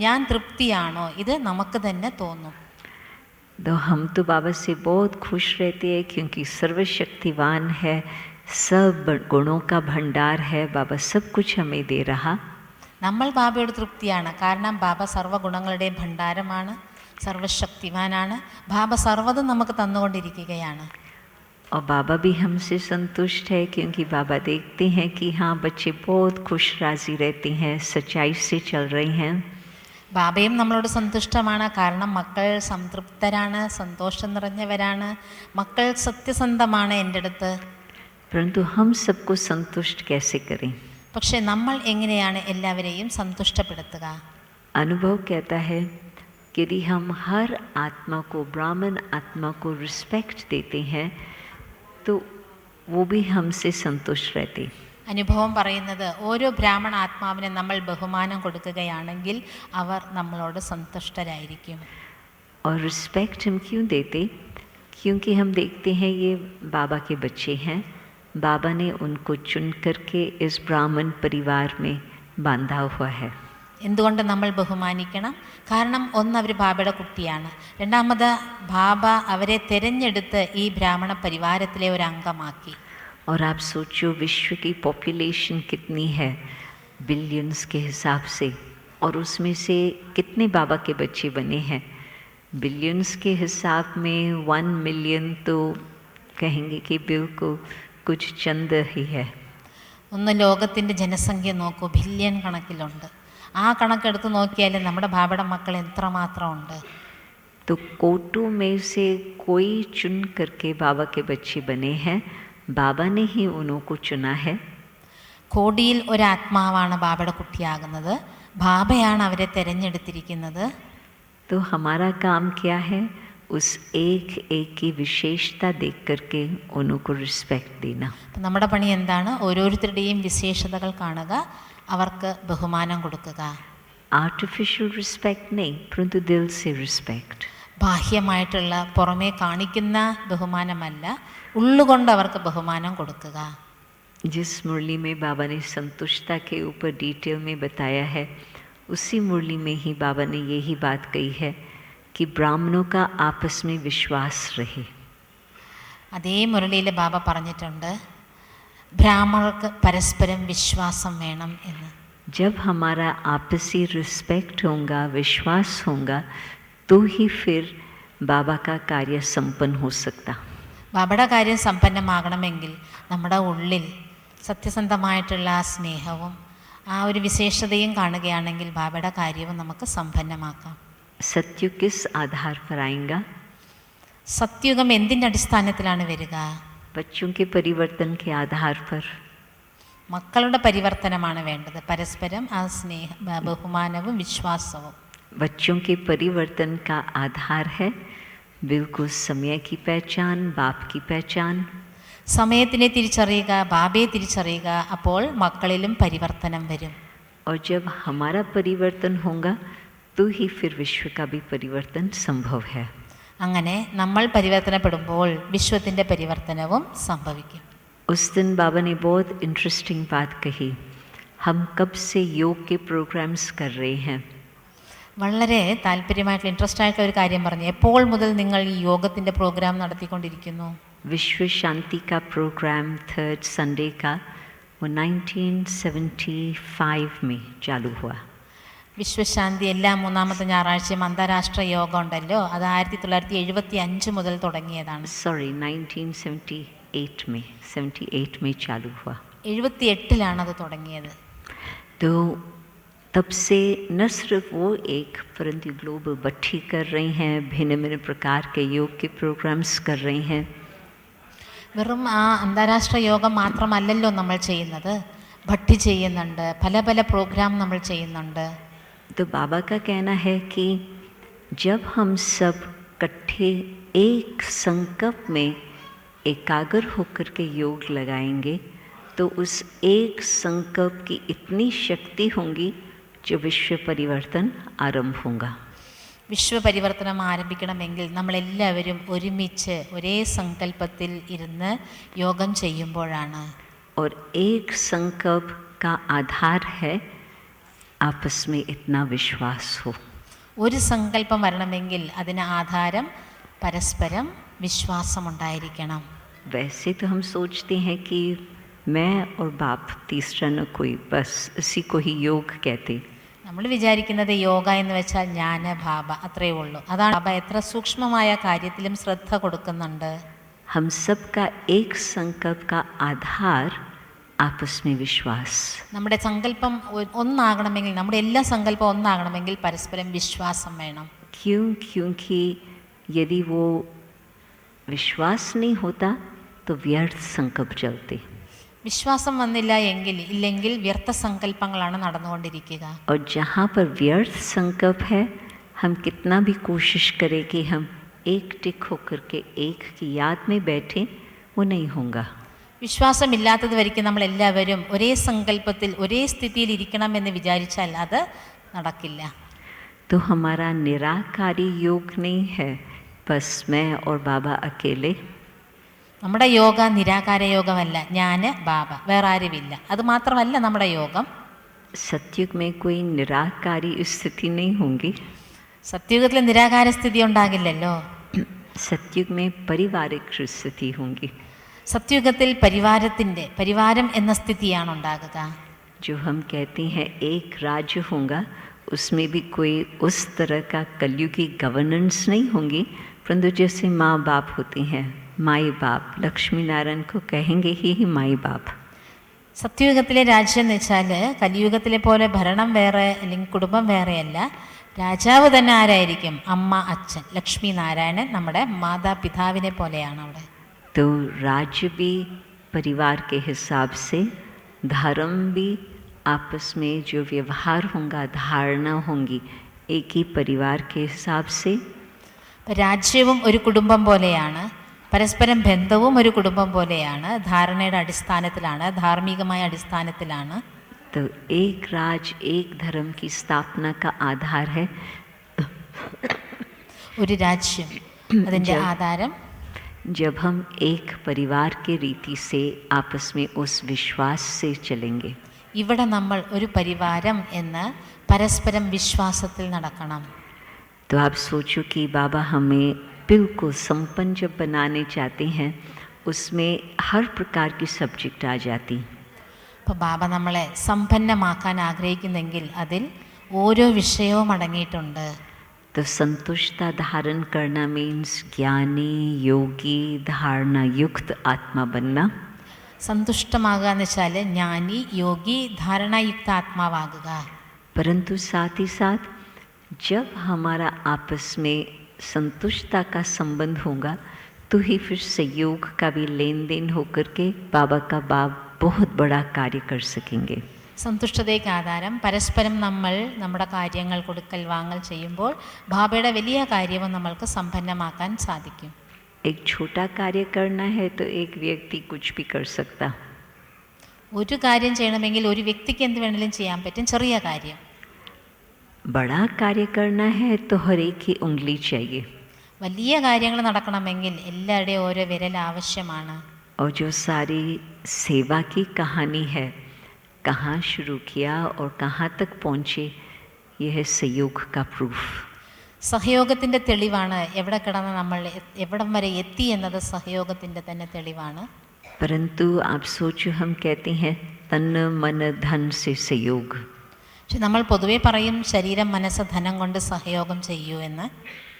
ഞാൻ തൃപ്തിയാണോ, ഇത് നമുക്ക് തന്നെ തോന്നും. तो हम तो बाबा से बहुत खुश रहते हैं क्योंकि सर्वशक्तिवान है, सब गुणों का भंडार है, बाबा सब कुछ हमें दे रहा. നമ്മൾ ബാബയോട് തൃപ്തിയാണ്, കാരണം ബാബ സർവ്വഗുണങ്ങളുടെയും ഭണ്ഡാരമാണ്, സർവശക്തിവാനാണ്. ബാബ സർവ്വതും നമുക്ക് തന്നുകൊണ്ടിരിക്കുകയാണ്. और बाबा भी हमसे संतुष्ट है क्योंकि बाबा देखते हैं कि हाँ बच्चे बहुत खुश राजी रहते हैं, सच्चाई से चल रहे हैं. ബാബയും നമ്മളോട് സന്തുഷ്ടമാണ്, കാരണം മക്കൾ സംതൃപ്തരാണ്, സന്തോഷം നിറഞ്ഞവരാണ്, മക്കൾ സത്യസന്ധമാണ് എൻ്റെ അടുത്ത്. परंतु हम सबको संतुष्ट कैसे करें? പക്ഷെ നമ്മൾ എങ്ങനെയാണ് എല്ലാവരെയും സന്തുഷ്ടപ്പെടുത്തുക? अनुभव कहता है कि यदि हम हर आत्मा को, ब्राह्मण आत्मा को रिस्पेक्ट देते हैं तो वो भी हमसे संतुष्ट रहते। അനുഭവം പറയുന്നത് ഓരോ ബ്രാഹ്മണ ആത്മാവിനെ നമ്മൾ ബഹുമാനം കൊടുക്കുകയാണെങ്കിൽ അവർ നമ്മളോട് സന്തുഷ്ടരായിരിക്കും. और रिस्पेक्ट हम क्यों देते? क्योंकि हम देखते हैं ये बाबा के बच्चे हैं, बाबा ने उनको चुन करके इस ब्राह्मण परिवार में बांधा हुआ है. എന്തുകൊണ്ട് നമ്മൾ ബഹുമാനിക്കണം? കാരണം ഒന്ന്, അവർ ബാബയുടെ കുട്ടിയാണ്. രണ്ടാമത്, ബാബ അവരെ തിരഞ്ഞെടുത്ത് ഈ ബ്രാഹ്മണ പരിവാരത്തിലെ ഒരു അംഗമാക്കി. और आप सोचो विश्व की पॉपुलेशन कितनी है बिलियंस के हिसाब से, और उसमें से कितने बाबा के बच्चे बने हैं? बिलियंस के हिसाब में 1 मिलियन तो कहेंगे कि बिल्कुल कुछ चंद ही है. ഒന്ന് ലോകത്തിൻ്റെ ജനസംഖ്യ നോക്കൂ, ബില്യൺ കണക്കിലുണ്ട്. ആ കണക്കെടുത്ത് നോക്കിയാൽ നമ്മുടെ ബാബയുടെ മക്കൾ എത്രമാത്രം ഉണ്ട്. तो कोटों में से कोई चुन करके बाबा के बच्चे बने हैं, बाबा ने ही उनको चुना है. കോടിയിൽ ഒരാത്മാവാണ് ബാബയുടെ കുട്ടിയാകുന്നത്, ബാബയാണ് അവരെ തിരഞ്ഞെടുത്തിരിക്കുന്നത്. तो हमारा काम क्या है? उस एक एक की विशेषता देख करके उनको रिस्पेक्ट देना. നമ്മുടെ പണി എന്താണ്? ഓരോരുത്തരുടെയും വിശേഷതകൾ കാണുക, അവർക്ക് ബഹുമാനം കൊടുക്കുക. आर्टिफिशियल रिस्पेक्ट नहीं, परंतु दिल से रिस्पेक्ट. ബാഹ്യമായിട്ടുള്ള പുറമേ കാണിക്കുന്ന ബഹുമാനമല്ല, ഉള്ളുകൊണ്ട് അവർക്ക് ബഹുമാനം കൊടുക്കുക. जिस मुरली में बाबा ने संतुष्टता के ऊपर डिटेल में बताया है, उसी मुरली में ही बाबा ने यही बात कही है कि ब्राह्मणों का आपस में विश्वास रहे. അതേ മുരളിയിൽ ബാബ പറഞ്ഞിട്ടുണ്ട്, ബ്രാഹ്മണർക്ക് പരസ്പരം വിശ്വാസം വേണം എന്ന്. जब हमारा आपसी रिस्पेक्ट होगा, विश्वास होगा, तो ही फिर बाबा का कार्य संपन्न हो सकता. ബാബയുടെ കാര്യം സമ്പന്നമാകണമെങ്കിൽ നമ്മുടെ ഉള്ളിൽ സത്യസന്ധമായിട്ടുള്ള ആ സ്നേഹവും ആ ഒരു വിശേഷതയും കാണുകയാണെങ്കിൽ ബാബയുടെ കാര്യവും നമുക്ക് സമ്പന്നമാക്കാം. सत्य किस आधार पर आएगा? സത്യുഗം എന്തിൻ്റെ അടിസ്ഥാനത്തിലാണ് വരിക? बच्चों के परिवर्तन के आधार पर. മക്കളുടെ പരിവർത്തനമാണ് വേണ്ടത്, പരസ്പരം ആ സ്നേഹ ബഹുമാനവും വിശ്വാസവും. बच्चों के परिवर्तन का आधार है बिल्कुल समय की पहचान, बाप की पहचान. സമയത്തിനെ തിരിച്ചറിയുക, ബാബയെ തിരിച്ചറിയുക, അപ്പോൾ മക്കളിലും പരിവർത്തനം വരും. और जब हमारा परिवर्तन होगा तो ही फिर विश्व का भी परिवर्तन संभव है. അങ്ങനെ നമ്മൾ പരിവർത്തനപ്പെടുമ്പോൾ വിശ്വത്തിൻ്റെ പരിവർത്തനവും സംഭവിക്കും. उस दिन बाबा ने बहुत इंटरेस्टिंग बात कही. हम कब से योग के प्रोग्राम्स कर रहे हैं? വളരെ താല്പര്യമായിട്ടുള്ള ഇൻട്രസ്റ്റ് ആയിട്ടുള്ള ഒരു കാര്യം പറഞ്ഞു. എപ്പോൾ മുതൽ നിങ്ങൾ ഈ യോഗത്തിൻ്റെ പ്രോഗ്രാം നടത്തിക്കൊണ്ടിരിക്കുന്നു? विश्व शांति का प्रोग्राम 3rd संडे का वो 1975 में चालू हुआ. വിശ്വശാന്തി എല്ലാ മൂന്നാമത്തെ ഞായറാഴ്ചയും അന്താരാഷ്ട്ര യോഗം ഉണ്ടല്ലോ, അത് 1975 മുതൽ തുടങ്ങിയതാണ്. सॉरी 1978 में चालू हुआ. 78 അത് തുടങ്ങിയത്. तो तब से न सिर्फ वो एक, परंतु ग्लोबल भट्टी कर रहे हैं, भिन्न भिन्न प्रकार के योग के प्रोग्राम्स कर रहे हैं. വെറും ആ അന്താരാഷ്ട്ര യോഗം മാത്രമല്ലല്ലോ നമ്മൾ ചെയ്യുന്നത്, ഭട്ടി ചെയ്യുന്നുണ്ട്, പല പല പ്രോഗ്രാം നമ്മൾ ചെയ്യുന്നുണ്ട്. तो बाबा का कहना है कि जब हम सब इकट्ठे एक संकल्प में एकाग्र होकर के योग लगाएंगे तो उस एक संकल्प की इतनी शक्ति होगी जो विश्व परिवर्तन आरंभ होगा. വിശ്വപരിവർത്തനം ആരംഭിക്കണമെങ്കിൽ നമ്മളെല്ലാവരും ഒരുമിച്ച് ഒരേ സങ്കല്പത്തിൽ ഇരുന്ന് യോഗം ചെയ്യുമ്പോഴാണ്. और एक संकल्प का आधार है आपस में इतना विश्वास हो. ഒരു സങ്കല്പം വരണമെങ്കിൽ അതിന് ആധാരം പരസ്പരം വിശ്വാസമുണ്ടായിരിക്കണം. वैसे तो हम सोचते हैं कि मैं और बाप तीसरा न कोई, बस इसी को ही योग कहते. നമ്മൾ വിചാരിക്കുന്നത് യോഗ എന്ന് വെച്ചാൽ ഞാൻ, ബാബ, അത്രയേ ഉള്ളൂ. അതാണ് ബാബ എത്ര സൂക്ഷ്മമായ കാര്യത്തിലും ശ്രദ്ധ കൊടുക്കുന്നുണ്ട്. हम सब का एक संकल्प का आधार आपस में विश्वास. നമ്മുടെ സങ്കല്പം ഒന്നാകണമെങ്കിൽ, നമ്മുടെ എല്ലാ സങ്കല്പം ഒന്നാകണമെങ്കിൽ പരസ്പരം വിശ്വാസം വേണം. क्यों? क्योंकि यदि वो विश्वास नहीं होता तो व्यर्थ संकल्प चलते. വിശ്വാസം വന്നില്ല എങ്കിൽ ഇല്ലെങ്കിൽ വ്യർത്ഥ സങ്കല്പങ്ങളാണ് നടന്നുകൊണ്ടിരിക്കുക. और जहाँ पर व्यर्थ संकल्प है, हम कितना भी कोशिश करें कि हम एक टिक होकर के एक की याद में बैठे, वो नहीं होगा. വിശ്വാസമില്ലാത്തത് വരെയ്ക്കും നമ്മളെല്ലാവരും ഒരേ സങ്കല്പത്തിൽ ഒരേ സ്ഥിതിയിൽ ഇരിക്കണമെന്ന് വിചാരിച്ചാൽ അത് നടക്കില്ല. तो हमारा निराकारी योग नहीं है बस मैं और बाबा अकेले. നമ്മുടെ യോഗ നിരാകാര യോഗമല്ല, ഞാൻ ബാബ, വേറെ ആരുമില്ല. അത് മാത്രമല്ല നമ്മുടെ യോഗം. सतयुग में कोई निराकारी स्थिति नहीं होगी. സത്യയുഗത്തിൽ നിരാകാര സ്ഥിതി ഉണ്ടാകില്ലല്ലോ. सतयुग में पारिवारिक स्थिति होंगी. സത്യയുഗത്തിൽ പരിവാരം എന്ന സ്ഥിതിയാണ് ഉണ്ടാകുക. जो हम कहते हैं एक राज्य होगा, उसमें भी कोई उस तरह का कलयुगी गवर्नेंस नहीं होंगी, परंतु जैसे माँ बाप होती हैं, माई बाप, लक्ष्मी नारायण को कहेंगे ही माई बाप. സത്യയുഗത്തിലെ രാജ്യം എന്ന് വെച്ചാൽ കലിയുഗത്തിലെ പോലെ ഭരണം വേറെ അല്ലെങ്കിൽ കുടുംബം വേറെയല്ല. രാജാവ് തന്നെ ആരായിരിക്കും? അമ്മ, അച്ഛൻ, ലക്ഷ്മി നാരായണൻ നമ്മുടെ മാതാപിതാവിനെ പോലെയാണ് അവിടെ. तो राज्य भी परिवार के हिसाब से, धर्म भी आपस में जो व्यवहार होगा, धारणा होंगी, एक ही परिवार के हिसाब से. രാജ്യവും ഒരു കുടുംബം പോലെയാണ്, പരസ്പരം ബന്ധവും ഒരു കുടുംബം പോലെയാണ്. ധാരണയുടെ അടിസ്ഥാനത്തിലാണ്, ധാർമ്മികമായ അടിസ്ഥാനത്തിലാണ്. तो एक राज एक धर्म की स्थापना का आधार है. ഒരു രാജ്യം അതിൻ്റെ ആധാരം जब हम एक परिवार के रीति से आपस में उस विश्वास से चलेंगे. ഇവിടെ നമ്മൾ ഒരു പരിവാരം എന്ന് പരസ്പരം വിശ്വാസത്തിൽ നടക്കണം. तो आप सोचो कि बाबा हमें बिल्कुल संपन्न जब बनाने चाहते हैं, उसमें हर प्रकार की सब्जेक्ट आ जाती. അപ്പോൾ ബാബ നമ്മളെ സമ്പന്നമാക്കാൻ ആഗ്രഹിക്കുന്നെങ്കിൽ അതിൽ ഓരോ വിഷയവും അടങ്ങിയിട്ടുണ്ട്. तो संतुष्टता धारण करना मीन्स ज्ञानी योगी धारणा युक्त आत्मा बनना. സന്തുഷ്ടമാകുക എന്ന് വെച്ചാൽ ജ്ഞാനി, യോഗി, ധാരണയുക്ത ആത്മാവാകുക. परंतु साथ ही साथ जब हमारा आपस में संतुष्टता का संबंध होगा, तो ही फिर सहयोग का भी लेन देन होकर के बाबा का बाप बहुत बड़ा कार्य कर सकेंगे. സന്തുഷ്ടതയ്ക്ക് ആധാരം പരസ്പരം നമ്മൾ നമ്മുടെ കാര്യങ്ങൾ കൊടുക്കൽ വാങ്ങൽ ചെയ്യുമ്പോൾ ബാബയുടെ വലിയ കാര്യവും നമ്മൾക്ക് സമ്പന്നമാക്കാൻ സാധിക്കും. एक छोटा कार्य करना है तो एक व्यक्ति कुछ भी कर सकता. ഒരു കാര്യം ചെയ്യണമെങ്കിൽ ഒരു വ്യക്തിക്ക് എന്ത് വേണമെങ്കിലും ചെയ്യാൻ പറ്റും, ചെറിയ കാര്യം. बड़ा कार्य करना है तो हर एक की उंगली चाहिए. വലിയ കാര്യങ്ങൾ നടക്കണമെങ്കിൽ എല്ലാവരുടെയും ഓരോ വിരൽ ആവശ്യമാണ്. और जो सारी सेवा की कहानी है, कहाँ शुरू किया और कहाँ तक पहुँचे, यह है सहयोग का प्रूफ. സഹയോഗത്തിൻ്റെ തെളിവാണ്. എവിടെ കിടന്ന് നമ്മൾ എവിടം വരെ എത്തി എന്നത് സഹയോഗത്തിൻ്റെ തന്നെ തെളിവാണ്. परंतु आप सोचो, हम कहते हैं तन मन धन से सहयोग. പക്ഷെ നമ്മൾ പൊതുവേ പറയും ശരീരം, മനസ്സ്, ധനം കൊണ്ട് സഹയോഗം ചെയ്യൂ എന്ന്.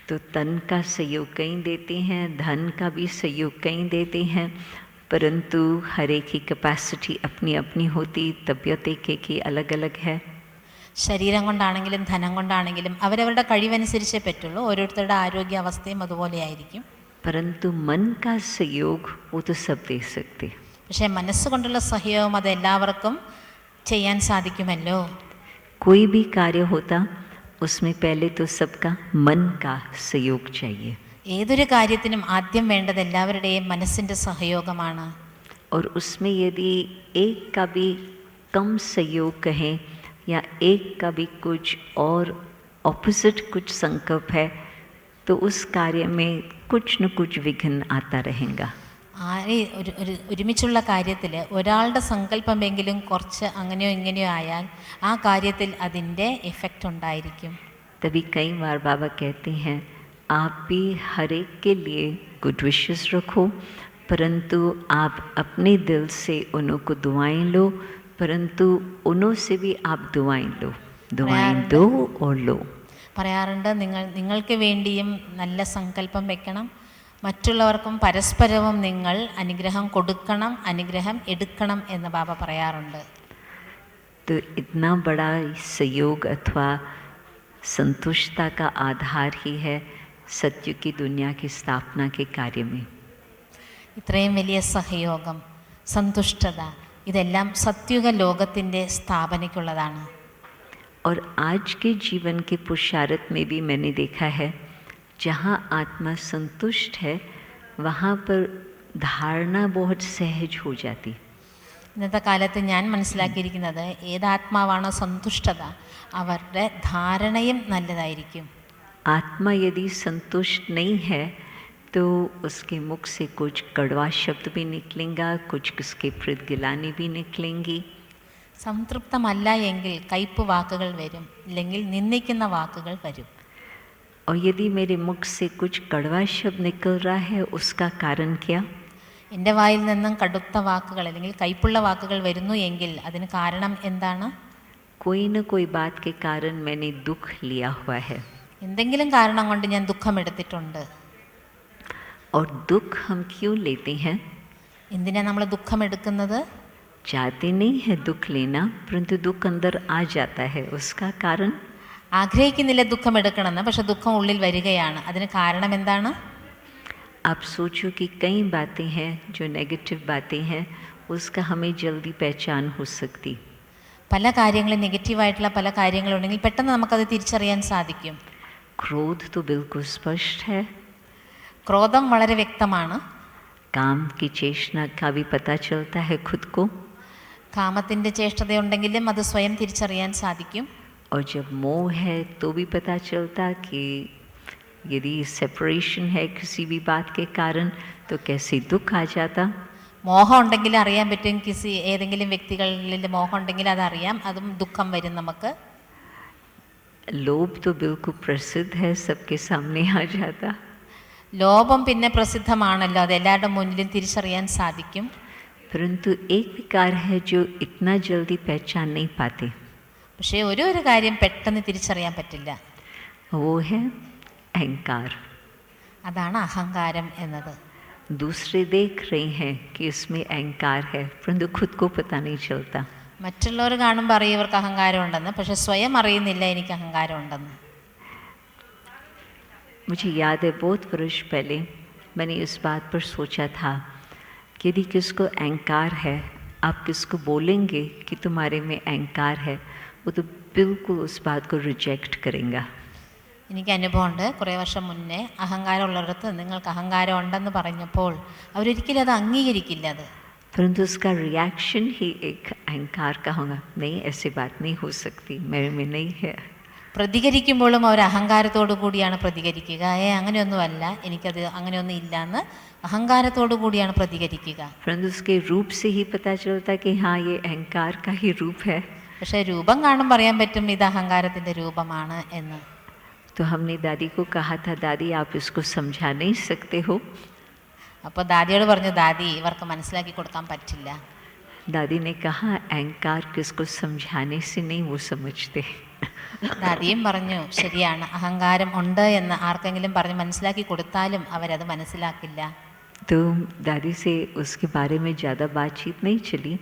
तो तन का सहयोग कहीं देते हैं, धन का भी सहयोग कहीं देते हैं, परंतु हर एक की कैपेसिटी अपनी अपनी होती, तबीयत एक की अलग अलग है. ശരീരം കൊണ്ടാണെങ്കിലും ധനം കൊണ്ടാണെങ്കിലും അവരവരുടെ കഴിവനുസരിച്ചേ പറ്റുള്ളൂ. ഓരോരുത്തരുടെ ആരോഗ്യാവസ്ഥയും അതുപോലെ ആയിരിക്കും. परंतु मन का सहयोग वो तो सब दे सकते. പക്ഷേ മനസ്സുകൊണ്ടുള്ള സഹയോഗം അത് എല്ലാവർക്കും ചെയ്യാൻ സാധിക്കുമല്ലോ. कोई भी कार्य होता, उसमें पहले तो सबका मन का सहयोग चाहिए. ഏതൊരു കാര്യത്തിനും ആദ്യം വേണ്ടത് എല്ലാവരുടെയും മനസ്സിൻ്റെ സഹയോഗമാണ്. और उसमें यदि एक का भी कम सहयोग कहें या एक का भी कुछ और ऑपोजिट कुछ संकल्प है, तो उस कार्य में कुछ न कुछ विघ्न आता रहेगा. ഒരുമിച്ചുള്ള കാര്യത്തിൽ ഒരാളുടെ സങ്കല്പമെങ്കിലും കുറച്ച് അങ്ങനെയോ ഇങ്ങനെയോ ആയാൽ ആ കാര്യത്തിൽ അതിൻ്റെ എഫക്റ്റ് ഉണ്ടായിരിക്കും. तभी कई बार बाबा कहते हैं, आप भी हर एक के लिए गुड विशेस रखो, परंतु आप अपने दिल से उन्हों को दुआएं लो, परंतु उन्हों से भी आप दुआएं लो. दुआएं दो और लो. പറയാറുണ്ട്, നിങ്ങൾക്ക് വേണ്ടിയും നല്ല സങ്കല്പം വെക്കണം, മറ്റുള്ളവർക്കും പരസ്പരവും നിങ്ങൾ അനുഗ്രഹം കൊടുക്കണം, അനുഗ്രഹം എടുക്കണം എന്ന് ബാബ പറയാറുണ്ട്. तो इतना बड़ा सहयोग अथवा संतुष्टता का आधार ही है सत्य की दुनिया की स्थापना के कार्य में. ഇത്രയും വലിയ സഹയോഗം, സന്തുഷ്ടത, ഇതെല്ലാം സത്യുഗ ലോകത്തിൻ്റെ സ്ഥാപനയ്ക്കുള്ളതാണ്. और आज के जीवन के पुरुषार्थ में भी मैंने देखा है, जहाँ आत्मा संतुष्ट है वहाँ पर धारणा बहुत सहज हो जाती. ഇന്നത്തെ കാലത്ത് ഞാൻ മനസ്സിലാക്കിയിരിക്കുന്നത് ഏതാത്മാവാണോ സന്തുഷ്ടത അവരുടെ ധാരണയും നല്ലതായിരിക്കും. आत्मा यदि संतुष्ट नहीं है तो उसके मुख से कुछ कड़वा शब्द भी निकलेगा, कुछ उसके प्रति गिलानी भी निकलेंगी. സംതൃപ്തമല്ല എങ്കിൽ കയ്പ് വാക്കുകൾ വരും, ഇല്ലെങ്കിൽ നിന്ദിക്കുന്ന വാക്കുകൾ വരും. और यदि मेरे मुख से कुछ कड़वा शब्द निकल रहा है, उसका कारण क्या? എൻ്റെ വായിൽ നിന്നും കടുത്ത വാക്കുകൾ അല്ലെങ്കിൽ കയ്പുള്ള വാക്കുകൾ വരുന്നു എങ്കിൽ അതിന് കാരണം എന്താണ്? कोई न कोई बात के कारण मैंने दुख लिया हुआ है. എന്തെങ്കിലും കാരണം കൊണ്ട് ഞാൻ ദുഃഖമെടുത്തിട്ടുണ്ട്. और दुख हम क्यों लेते हैं? എന്തിനാ നമ്മൾ ദുഃഖമെടുക്കുന്നത്? चाहते नहीं है दुख लेना, परंतु दुख अंदर आ जाता है. उसका कारण? ആഗ്രഹിക്കുന്നില്ല ദുഃഖമെടുക്കണമെന്ന്, പക്ഷെ ദുഃഖം ഉള്ളിൽ വരികയാണ്. അതിന് കാരണം എന്താണ്? आप सोचो कि कई बातें हैं जो नेगेटिव बातें हैं, उसका हमें जल्दी पहचान हो सकती. പല കാര്യങ്ങളും നെഗറ്റീവായിട്ടുള്ള പല കാര്യങ്ങളുണ്ടെങ്കിൽ പെട്ടെന്ന് നമുക്കത് തിരിച്ചറിയാൻ സാധിക്കും. क्रोध तो बिल्कुल स्पष्ट है. ക്രോധം വളരെ വ്യക്തമാണ്. काम की चेष्टा का भी पता चलता है खुद को. കാമത്തിൻ്റെ ചേഷ്ടതയുണ്ടെങ്കിലും അത് സ്വയം തിരിച്ചറിയാൻ സാധിക്കും. और जब मोह है तो भी पता चलता कि यदि सेपरेशन है किसी भी बात के कारण तो कैसे दुख आ जाता. മോഹം ഉണ്ടെങ്കിൽ അറിയാൻ പറ്റും, ഏതെങ്കിലും വ്യക്തികളിൽ മോഹം ഉണ്ടെങ്കിൽ അതറിയാം, അതും ദുഃഖം വരും നമുക്ക്. लोभ तो बिल्कुल प्रसिद्ध है, सबके सामने आ जाता. ലോഭം പിന്നെ പ്രസിദ്ധമാണല്ലോ, അത് എല്ലാവരുടെ മുന്നിലും തിരിച്ചറിയാൻ സാധിക്കും. परंतु एक विकार है जो इतना जल्दी पहचान नहीं पाते. പക്ഷേ ഒരു കാര്യം പെട്ടെന്ന് തിരിച്ചറിയാൻ പറ്റില്ല. वो है अहंकार. അതാണ് അഹങ്കാരം എന്നത്. दूसरे देख रहे हैं कि इसमें अहंकार है, परंतु खुद को पता नहीं चलता. മറ്റുള്ളവർ കാണുമ്പോൾ അറിയും ഇവർക്ക് അഹങ്കാരം ഉണ്ടെന്ന്, പക്ഷെ സ്വയം അറിയുന്നില്ല എനിക്ക് അഹങ്കാരം ഉണ്ടെന്ന്. मुझे याद है बहुत वर्ष पहले मैंने इस बात पर सोचा था कि यदि किसको अहंकार है, आप किसको बोलेंगे कि तुम्हारे में अहंकार है, वो तो बिल्कुल उस बात को रिजेक्ट करेगा. എനിക്ക് അനുഭവമുണ്ട്. കുറേ വർഷം മുന്നേ അഹങ്കാരമുള്ളിടത്ത് നിങ്ങൾക്ക് അഹങ്കാരം ഉണ്ടെന്ന് പറഞ്ഞപ്പോൾ അവരൊരിക്കലും അത് അംഗീകരിക്കില്ല. അത് परंतु उसका रिएक्शन ही एक अहंकार का होगा, नहीं ऐसी बात नहीं हो सकती, मेरे में नहीं है. പ്രതികരിക്കുമ്പോഴും അവർ അഹങ്കാരത്തോടു കൂടിയാണ് പ്രതികരിക്കുക. അങ്ങനെയൊന്നുമല്ല, എനിക്കത് അങ്ങനെയൊന്നും ഇല്ലയെന്ന് അഹങ്കാരത്തോടു കൂടിയാണ് പ്രതികരിക്കുക. परंतु उसके रूप से ही पता चलता कि हाँ ये अहंकार का ही रूप है. പക്ഷേ രൂപം കാണുമ്പോൾ അറിയാൻ പറ്റും ഇത് അഹങ്കാരത്തിൻ്റെ രൂപമാണ് എന്ന്. तो हमने दादी को कहा था, दादी आप इसको समझा नहीं सकते हो. അപ്പോൾ ദാദിയോട് പറഞ്ഞു, ദാദി ഇവർക്ക് മനസ്സിലാക്കി കൊടുക്കാൻ പറ്റില്ല. दादी ने कहा अहंकार किसको समझाने से नहीं वो समझते. ദാദിയും പറഞ്ഞു, ശരിയാണ്, അഹങ്കാരം ഉണ്ട് എന്ന് ആർക്കെങ്കിലും പറഞ്ഞ് മനസ്സിലാക്കി കൊടുത്താലും അവരത് മനസ്സിലാക്കില്ല. तो दादी से उसके बारे में ज़्यादा बातचीत नहीं चली,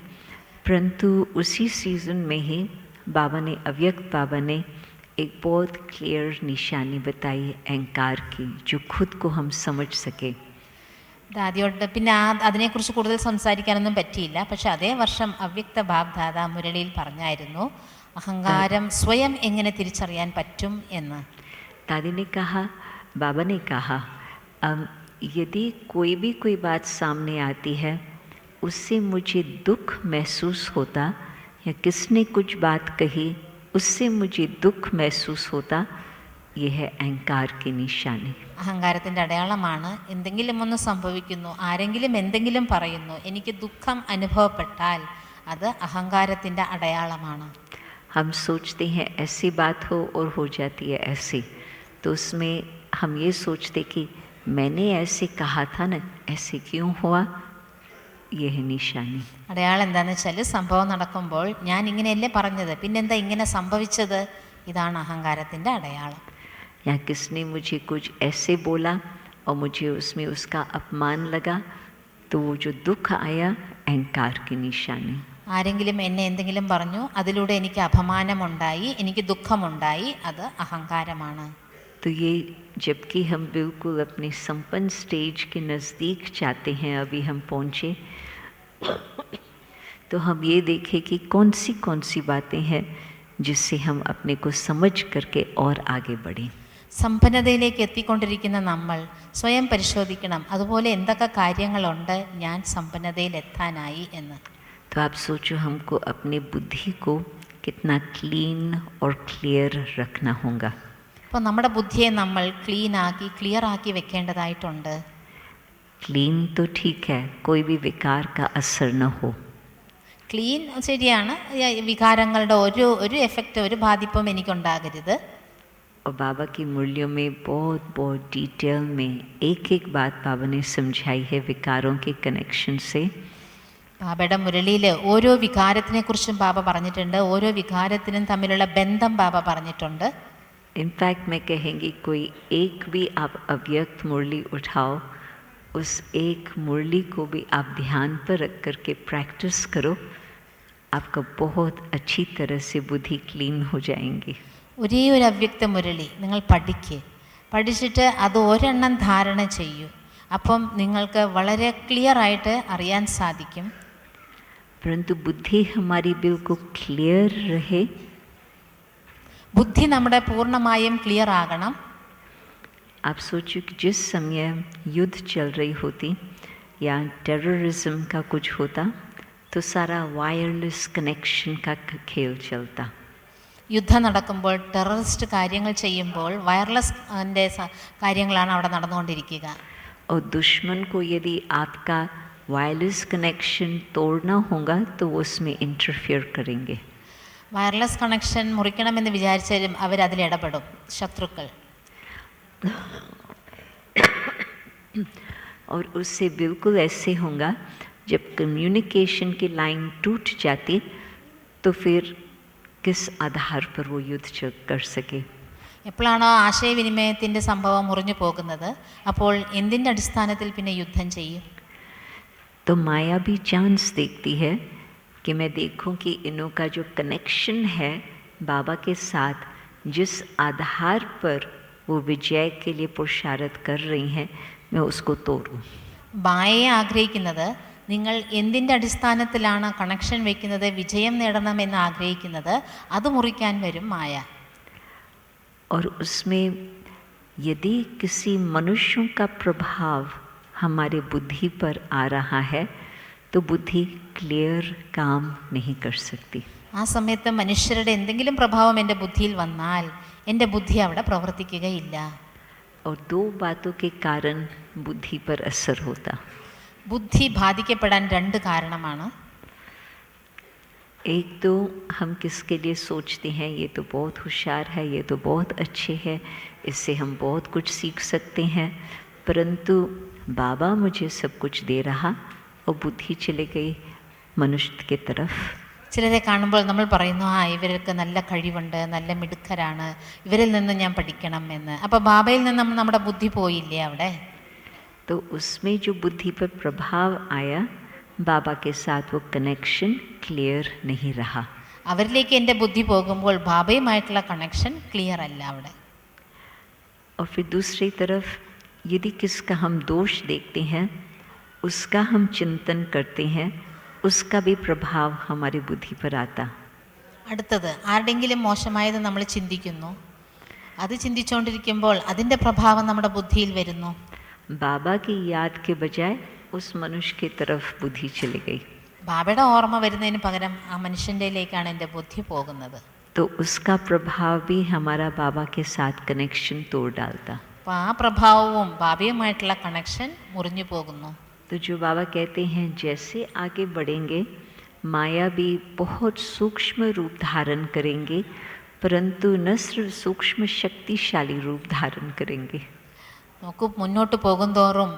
परंतु उसी सीज़न में ही बाबा ने, अव्यक्त बाबा ने एक बहुत क्लियर निशानी बताई अहंकार की, जो खुद को हम समझ सके. ദാദിയോട് പിന്നെ അതിനെക്കുറിച്ച് കൂടുതൽ സംസാരിക്കാനൊന്നും പറ്റിയില്ല. പക്ഷെ അതേ വർഷം അവ്യക്ത ബാബ് ദാദ മുരളിയിൽ പറഞ്ഞായിരുന്നു അഹങ്കാരം സ്വയം എങ്ങനെ തിരിച്ചറിയാൻ പറ്റും എന്ന്. दादी ने कहा, बाबा ने कहा, यदि कोई बात सामने आती है उससे मुझे दुख महसूस होता, या किसने कुछ बात कही उससे मुझे दुख महसूस होता, यह है अहंकार की निशानी. അഹങ്കാരത്തിൻ്റെ അടയാളമാണ്. എന്തെങ്കിലും ഒന്ന് സംഭവിക്കുന്നു, ആരെങ്കിലും എന്തെങ്കിലും പറയുന്നു, എനിക്ക് ദുഃഖം അനുഭവപ്പെട്ടാൽ അത് അഹങ്കാരത്തിൻ്റെ അടയാളമാണ്. हम सोचते हैं ऐसी बात हो और हो जाती है ऐसी, तो उसमें हम ये सोचते कि मैंने ऐसे कहा था ना, ऐसे क्यों हुआ, ये है निशानी. അടയാളം എന്താണെന്ന് വെച്ചാൽ സംഭവം നടക്കുമ്പോൾ ഞാൻ ഇങ്ങനെയല്ലേ പറഞ്ഞത്, പിന്നെന്താ ഇങ്ങനെ സംഭവിച്ചത്, ഇതാണ് അഹങ്കാരത്തിൻ്റെ അടയാളം. या किसने मुझे कुछ ऐसे बोला और मुझे उसमें उसका अपमान लगा, तो वो जो दुख आया अहंकार की निशानी. ആരെങ്കിലും എന്നെ എന്തെങ്കിലും പറഞ്ഞു, അതിലൂടെ എനിക്ക് അപമാനമുണ്ടായി, എനിക്ക് ദുഃഖമുണ്ടായി, അത് അഹങ്കാരമാണ്. तो ये जबकि हम बिल्कुल अपने संपन्न स्टेज के नज़दीक जाते हैं, अभी हम पहुँचे, तो हम ये देखें कि कौन सी बातें हैं जिससे हम अपने को समझ करके और आगे बढ़ें. സമ്പന്നതയിലേക്ക് എത്തിക്കൊണ്ടിരിക്കുന്ന നമ്മൾ സ്വയം പരിശോധിക്കണം, അതുപോലെ എന്തൊക്കെ കാര്യങ്ങളുണ്ട് ഞാൻ സമ്പന്നതയിൽ എത്താനായി എന്ന്. तो आप सोचो हमको अपने बुद्धि को कितना क्लीन और क्लियर रखना होगा. അപ്പോൾ നമ്മുടെ ബുദ്ധിയെ നമ്മൾ ക്ലിയർ ആക്കി വെക്കേണ്ടതായിട്ടുണ്ട്. क्लीन तो ठीक है, कोई भी विकार का असर न हो. ക്ലീൻ ശരിയാണ്, വികാരങ്ങളുടെ ഒരു എഫക്റ്റ്, ഒരു ബാധിപ്പും എനിക്കുണ്ടാകരുത്. और बाबा की मुरलियों में बहुत बहुत डिटेल में एक बात बाबा ने समझाई है विकारों के कनेक्शन से. ബാബയുടെ മുരളിയിൽ ഓരോ വികാരത്തിനെക്കുറിച്ചും ബാബ പറഞ്ഞിട്ടുണ്ട്, ഓരോ വികാരത്തിനും തമ്മിലുള്ള ബന്ധം ബാബ പറഞ്ഞിട്ടുണ്ട്. इनफैक्ट मैं कहेंगी कोई एक भी आप अव्यक्त मुरली उठाओ, उस एक मुरली को भी आप ध्यान पर रख करके प्रैक्टिस करो, आपका बहुत अच्छी तरह से बुद्धि क्लीन हो जाएंगी. ഒരേ ഒരു അവ്യക്ത മുരളി നിങ്ങൾ പഠിച്ചിട്ട് അത് ഒരെണ്ണം ധാരണ ചെയ്യൂ. അപ്പം നിങ്ങൾക്ക് വളരെ ക്ലിയർ ആയിട്ട് അറിയാൻ സാധിക്കും. परंतु बुद्धि हमारी बिल्कुल क्लियर रहे. ബുദ്ധി നമ്മുടെ പൂർണ്ണമായും ക്ലിയർ ആകണം. आप सोचो कि जिस समय युद्ध चल रही होती या टेररिज्म का कुछ होता तो सारा वायरलेस कनेक्शन का खेल चलता. യുദ്ധം നടക്കുമ്പോൾ, ടെററിസ്റ്റ് കാര്യങ്ങൾ ചെയ്യുമ്പോൾ വയർലെസ് കാര്യങ്ങളാണ് അവിടെ നടന്നുകൊണ്ടിരിക്കുക. और दुश्मन को यदि आपका वायरलेस कनेक्शन तोड़ना होगा तो वो उसमें इंटरफियर करेंगे. വയർലെസ് കണക്ഷൻ മുറിക്കണമെന്ന് വിചാരിച്ചാലും അവരതിൽ ഇടപെടും, ശത്രുക്കൾ. और उससे बिल्कुल ऐसे होगा जब कम्युनिकेशन की लाइन टूट जाती तो फिर किस आधार पर वो युद्ध कर सके. എപ്പോഴാണോ ആശയവിനിമയത്തിൻ്റെ സംഭവം മുറിഞ്ഞു പോകുന്നത്, അപ്പോൾ എന്തിൻ്റെ അടിസ്ഥാനത്തിൽ പിന്നെ യുദ്ധം ചെയ്യും? तो माया भी चांस देखती है कि मैं देखूं कि इनों का जो कनेक्शन है बाबा के साथ, जिस आधार पर वो विजय के लिए पुरुषार्थ कर रही हैं, मैं उसको तोड़ूं. മായയെ ആഗ്രഹിക്കുന്നത്, നിങ്ങൾ എന്തിൻ്റെ അടിസ്ഥാനത്തിലാണ് കണക്ഷൻ വയ്ക്കുന്നത്, വിജയം നേടണമെന്ന് ആഗ്രഹിക്കുന്നത്, അത് മുറിക്കാൻ വരും മായ. और उसमें यदि किसी मनुष्यों का प्रभाव हमारे बुद्धि पर आ रहा है तो बुद्धि क्लियर काम नहीं कर सकती. ആ സമയത്ത് മനുഷ്യരുടെ എന്തെങ്കിലും പ്രഭാവം എൻ്റെ ബുദ്ധിയിൽ വന്നാൽ എൻ്റെ ബുദ്ധി അവിടെ പ്രവർത്തിക്കുകയില്ല. और दो बातों के कारण बुद्धि पर असर होता. ബുദ്ധി ബാധിക്കപ്പെടാൻ രണ്ട് കാരണമാണ്. एक तो हम किसके लिए सोचते हैं ये तो बहुत होशियार है, ये तो बहुत अच्छे है, इससे हम बहुत कुछ सीख सकते हैं, परंतु बाबा मुझे सब कुछ दे रहा और बुद्धि चले गई मनुष्य की तरफ. ചിലരെ കാണുമ്പോൾ നമ്മൾ പറയുന്നു, ഇവർക്ക് നല്ല കഴിവുണ്ട്, നല്ല മിടുക്കരാണ്, ഇവരിൽ നിന്ന് ഞാൻ പഠിക്കണം എന്ന്. അപ്പോൾ ബാബയിൽ നിന്ന് നമ്മുടെ ബുദ്ധി പോയില്ലേ അവിടെ? तो उसमें जो बुद्धि पर प्रभाव आया, बाबा के साथ वो कनेक्शन क्लियर नहीं रहा. അവരിലേക്ക് എൻ്റെ ബുദ്ധി പോകുമ്പോൾ ബാബയുമായിട്ടുള്ള കണക്ഷൻ ക്ലിയർ അല്ല അവിടെ. और फिर दूसरी तरफ यदि किसका हम दोष देखते हैं, उसका हम चिंतन करते हैं, उसका भी प्रभाव हमारी बुद्धि पर आता. അടുത്തത്, ആരുടെങ്കിലും മോശമായത് നമ്മൾ ചിന്തിക്കുന്നു, അത് ചിന്തിച്ചുകൊണ്ടിരിക്കുമ്പോൾ അതിൻ്റെ പ്രഭാവം നമ്മുടെ ബുദ്ധിയിൽ വരുന്നു. बाबा की याद के बजाय उस मनुष्य की तरफ बुद्धि चली गई. ബാബയുടെ ഓർമ്മ വരുന്നതിന് പകരം ആ മനുഷ്യൻ്റെയിലേക്കാണ് എൻ്റെ ബുദ്ധി പോകുന്നത്. तो उसका प्रभाव भी हमारा बाबा के साथ कनेक्शन तोड़ डालता. അപ്പോൾ ആ പ്രഭാവവും ബാബയുമായിട്ടുള്ള കണക്ഷൻ മുറിഞ്ഞു പോകുന്നു. तो जो बाबा कहते हैं जैसे आगे बढ़ेंगे माया भी बहुत सूक्ष्म रूप धारण करेंगे, परंतु न सिर्फ सूक्ष्म शक्तिशाली रूप धारण करेंगे. നമുക്ക് മുന്നോട്ട് പോകുന്തോറും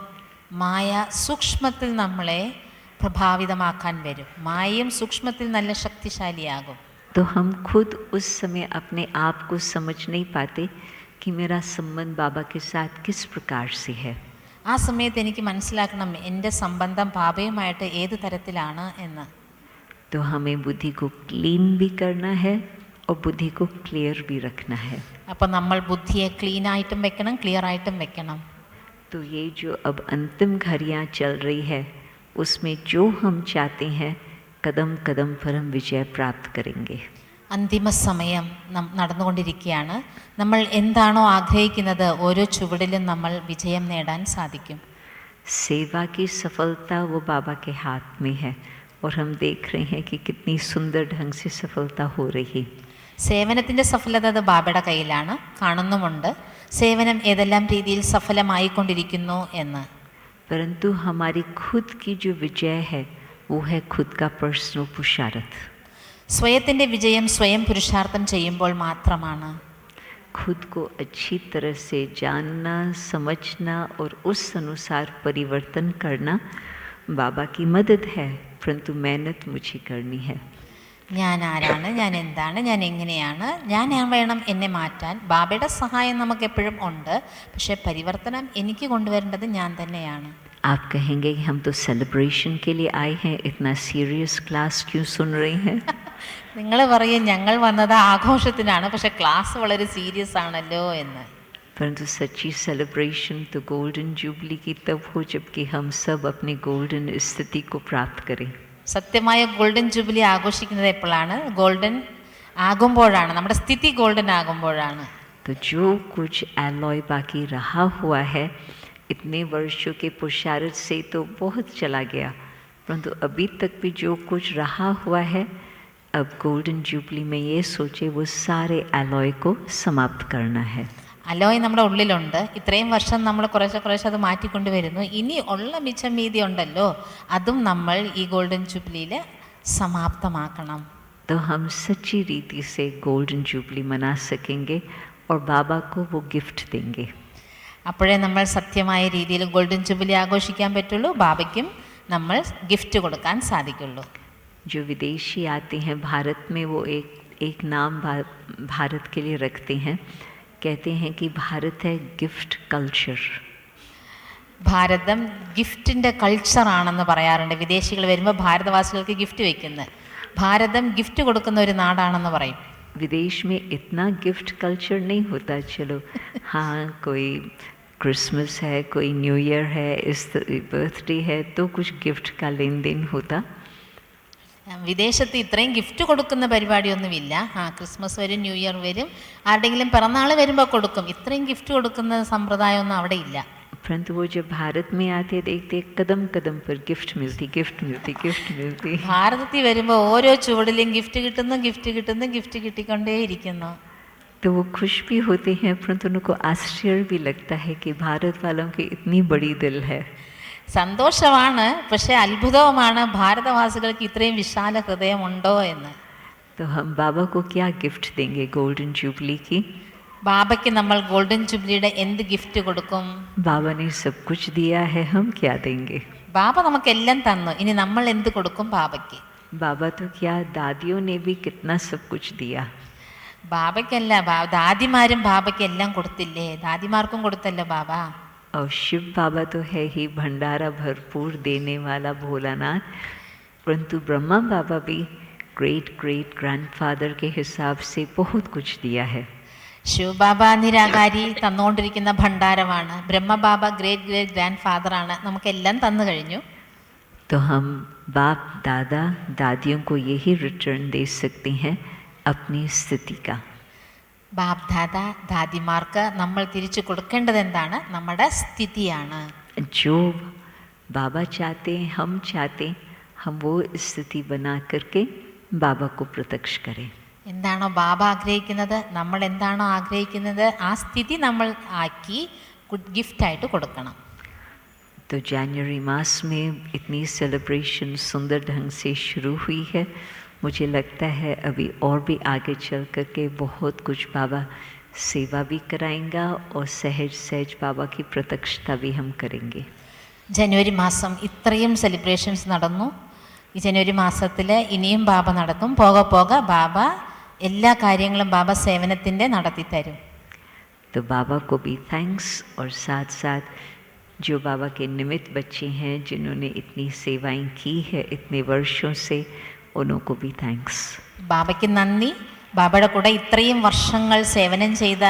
മായ സൂക്ഷ്മത്തിൽ നമ്മളെ പ്രഭാവിതമാക്കാൻ വരും. മായയും സൂക്ഷ്മത്തിൽ നല്ല ശക്തിശാലിയാകും. तो हम खुद उस समय अपने आप को समझ नहीं पाते कि मेरा संबंध बाबा के साथ किस प्रकार से है. ആ സമയത്ത് എനിക്ക് മനസ്സിലാക്കണം എൻ്റെ സംബന്ധം ബാബയുമായിട്ട് ഏത് തരത്തിലാണ് എന്ന്. तो हमें बुद्धि को क्लीन भी करना है और बुद्धि को क्लियर भी रखना है. അപ്പോൾ നമ്മൾ ബുദ്ധിയെ ക്ലീൻ ആയിട്ടും വെക്കണം, ക്ലിയർ ആയിട്ടും വെക്കണം. तो ये जो अब अंतिम घड़ियाँ चल रही है उसमें जो हम चाहते हैं कदम कदम पर हम विजय प्राप्त करेंगे. അന്തിമ സമയം നടന്നുകൊണ്ടിരിക്കുകയാണ്. നമ്മൾ എന്താണോ ആഗ്രഹിക്കുന്നത് ഓരോ ചുവടിലും നമ്മൾ വിജയം നേടാൻ സാധിക്കും. सेवा की सफलता वो बाबा के हाथ में है और हम देख रहे हैं कि कितनी सुंदर ढंग से सफलता हो रही. സേവനത്തിൻ്റെ സഫലത അത് ബാബയുടെ കയ്യിലാണ്, കാണുന്നുമുണ്ട് സേവനം ഏതെല്ലാം രീതിയിൽ സഫലമായിക്കൊണ്ടിരിക്കുന്നു എന്ന്. परंतु हमारी खुद की जो विजय है वो है खुद का पर्सनल पुरुषार्थ. സ്വയത്തിൻ്റെ വിജയം സ്വയം പുരുഷാർത്ഥം ചെയ്യുമ്പോൾ മാത്രമാണ്. खुद को अच्छी तरह से जानना, समझना और उस अनुसार परिवर्तन करना बाबा की मदद है, परंतु मेहनत मुझे करनी है. ഞാൻ ആരാണ്, ഞാൻ എന്താണ്, ഞാൻ എങ്ങനെയാണ്, ഞാൻ വേണം എന്നെ മാറ്റാൻ. ബാബയുടെ സഹായം നമുക്ക് എപ്പോഴും ഉണ്ട്, പക്ഷേ പരിവർത്തനം എനിക്ക് കൊണ്ടുവരേണ്ടത് ഞാൻ തന്നെയാണ്. आप कहेंगे कि हम तो सेलिब्रेशन के लिए आए हैं, इतना सीरियस क्लास क्यों सुन रहे हैं? നിങ്ങൾ പറയും ഞങ്ങൾ വന്നത് ആഘോഷത്തിനാണ്, പക്ഷെ ക്ലാസ് വളരെ സീരിയസ് ആണല്ലോ എന്ന്. परंतु सच्ची सेलिब्रेशन तो गोल्डन जुबली की तब हो जबकि हम सब अपनी गोल्डन स्थिति को प्राप्त करें. സത്യമായ ഗോൾഡൻ ജൂബിലി ആഘോഷിക്കുന്നത് എപ്പോഴാണ്? ഗോൾഡൻ ആകുമ്പോഴാണ്, നമ്മുടെ സ്ഥിതി ഗോൾഡൻ ആകുമ്പോഴാണ്. तो जो कुछ एलॉय बाकी रहा हुआ है इतने वर्षों के पुरुषार्थ से तो बहुत चला गया, परंतु अभी तक भी जो कुछ रहा हुआ है अब गोल्डन जुबली में ये सोचे वो सारे एलॉय को समाप्त करना है. അലോയ് നമ്മുടെ ഉള്ളിലുണ്ട്. ഇത്രയും വർഷം നമ്മൾ കുറേശ്ശെ അത് മാറ്റിക്കൊണ്ടുവരുന്നു. ഇനി ഉള്ള മിച്ചം മീതി ഉണ്ടല്ലോ, അതും നമ്മൾ ഈ ഗോൾഡൻ ജൂബിലിയിൽ സമാപ്തമാക്കണം. तो हम सच्ची रीति से गोल्डन जुबली मना सकेंगे और बाबा को वो गिफ्ट देंगे. അപ്പോഴേ നമ്മൾ സത്യമായ രീതിയിൽ ഗോൾഡൻ ജൂബിലി ആഘോഷിക്കാൻ പറ്റുള്ളൂ, ബാബയ്ക്കും നമ്മൾ ഗിഫ്റ്റ് കൊടുക്കാൻ സാധിക്കുള്ളൂ. जो विदेशी आते हैं भारत में वो एक नाम भारत के लिए रखते हैं, कहते हैं कि भारत है गिफ्ट कल्चर. ഭാരതം ഗിഫ്റ്റിൻ്റെ കൾച്ചറാണെന്ന് പറയാറുണ്ട്. വിദേശികൾ വരുമ്പോൾ ഭാരതവാസികൾക്ക് ഗിഫ്റ്റ് വയ്ക്കുന്നത്, ഭാരതം ഗിഫ്റ്റ് കൊടുക്കുന്ന ഒരു നാടാണെന്ന് പറയും. विदेश में इतना गिफ्ट कल्चर नहीं होता. चलो हाँ, कोई क्रिसमस है, कोई न्यू ईयर है, इस बर्थडे है तो कुछ गिफ्ट का लेन देन होता. വിദേശത്ത് ഇത്രയും ഗിഫ്റ്റ് കൊടുക്കുന്ന പരിപാടിയൊന്നുമില്ല. ക്രിസ്മസ് വരും, ന്യൂ ഇയർ വരും, ആരുടെങ്കിലും പിറന്നാൾ വരുമ്പോൾ കൊടുക്കും. ഇത്രയും ഗിഫ്റ്റ് കൊടുക്കുന്ന സമ്പ്രദായമൊന്നും അവിടെ ഇല്ല. परंतु वो जब भारत में आते देखते कदम कदम पर गिफ्ट मिलती. ഭാരതത്തിൽ വരുമ്പോൾ ഓരോ ചുവടിലും ഗിഫ്റ്റ് കിട്ടിക്കൊണ്ടേയിരിക്കുന്നു. तो वो खुश भी होते हैं, परंतु उनको आश्चर्य भी लगता है कि भारत वालों की इतनी बड़ी दिल है. സന്തോഷമാണ്, പക്ഷേ അത്ഭുതവുമാണ് ഭാരതവാസികൾക്ക് ഇത്രയും വിശാല ഹൃദയമുണ്ടോ എന്ന്. तो हम बाबा को क्या गिफ्ट देंगे गोल्डन जुबली की? ബാബയ്ക്ക് നമ്മൾ ഗോൾഡൻ ജൂബിലിയുടെ എന്ത് ഗിഫ്റ്റ് കൊടുക്കും? बाबा ने सब कुछ दिया है, हम क्या देंगे? ബാബ നമുക്കെല്ലാം തന്നു, ഇനി നമ്മൾ എന്ത് കൊടുക്കും ബാബയ്ക്ക്? बाबा तो क्या, दादियों ने भी कितना सब कुछ दिया. ബാബയ്ക്കല്ല, ദാദിമാരും ബാബയ്ക്ക് എല്ലാം കൊടുത്തില്ലേ? ദാദിമാർക്കും കൊടുത്തല്ലോ ബാബ. और शिव बाबा तो है ही भंडारा भरपूर देने वाला भोलानाथ, परंतु ब्रह्मा बाबा भी ग्रेट ग्रैंडफादर के हिसाब से बहुत कुछ दिया है. ശിവബാബ നിരാകാരി തന്നുകൊണ്ടിരിക്കുന്ന ഭണ്ഡാരമാണ്. ബ്രഹ്മബാബ ഗ്രേറ്റ് ഗ്രാൻഡ് ഫാദറാണ്, നമുക്കെല്ലാം തന്നു കഴിഞ്ഞു. तो हम बाप दादा दादियों को यही रिटर्न दे सकते हैं अपनी स्थिति का. ബാപ് ദാദ ദാദിമാർക്ക് നമ്മൾ തിരിച്ചു കൊടുക്കേണ്ടത് എന്താണ്? നമ്മുടെ സ്ഥിതിയാണ്. जो बाबा चाहते हम चाहते हम वो स्थिति बना करके बाबा को प्रत्यक्ष करें. എന്താണോ ബാബ ആഗ്രഹിക്കുന്നത്, നമ്മൾ എന്താണോ ആഗ്രഹിക്കുന്നത്, ആ സ്ഥിതി നമ്മൾ ആക്കി ഗിഫ്റ്റായിട്ട് കൊടുക്കണം. तो जनवरी मास में इतनी सेलिब्रेशन सुंदर ढंग से शुरू हुई है. मुझे लगता है अभी और भी आगे चल कर के बहुत कुछ बाबा सेवा भी कराएंगा और सहज बाबा की प्रत्यक्षता भी हम करेंगे. ജനുവരി മാസം ഇത്രയും സെലിബ്രേഷൻസ് നടന്നു. ഈ ജനുവരി മാസത്തിൽ ഇനിയും ബാബ നടത്തും. പോകെ ബാബ എല്ലാ കാര്യങ്ങളും ബാബ സേവനത്തിൻ്റെ നടത്തി തരും. तो बाबा को भी थैंक्स और साथ साथ जो बाबा के निमित्त बच्चे हैं जिन्होंने इतनी सेवाएं की है इतने वर्षों से, उनको भी थैंक्स. ബാബയ്ക്ക് നന്ദി. ബാബയുടെ കൂടെ ഇത്രയും വർഷങ്ങൾ സേവനം ചെയ്ത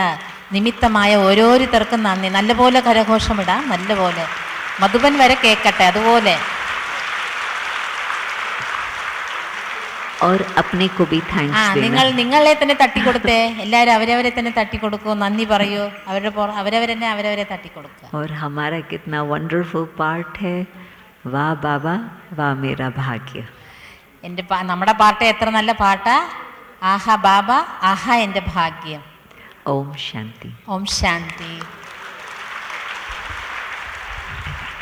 നിമിത്തമായ ഓരോരുത്തർക്കും നന്ദി. നല്ലപോലെ കരഘോഷമിടാം, നല്ലപോലെ മധുബൻ വരെ കേൾക്കട്ടെ. അതുപോലെ और अपने को भी ആ थैंक्स നിങ്ങൾ देना। നിങ്ങളെ തന്നെ തട്ടിക്കൊടുത്തേ. എല്ലാവരും അവരവരെ തന്നെ തട്ടിക്കൊടുക്കൂ, നന്ദി പറയൂ, അവരവരെന്നെ അവരവരെ തട്ടിക്കൊടുക്കുക. और हमारा कितना वंडरफुल पार्ट है, वाह बाबा वाह मेरा भाग्य। നമ്മുടെ പാട്ട് എത്ര നല്ല പാട്ടാ. ആഹാ ബാബ, ആഹാ എൻ്റെ ഭാഗ്യം. ओम शांति। ഓം ശാന്തി.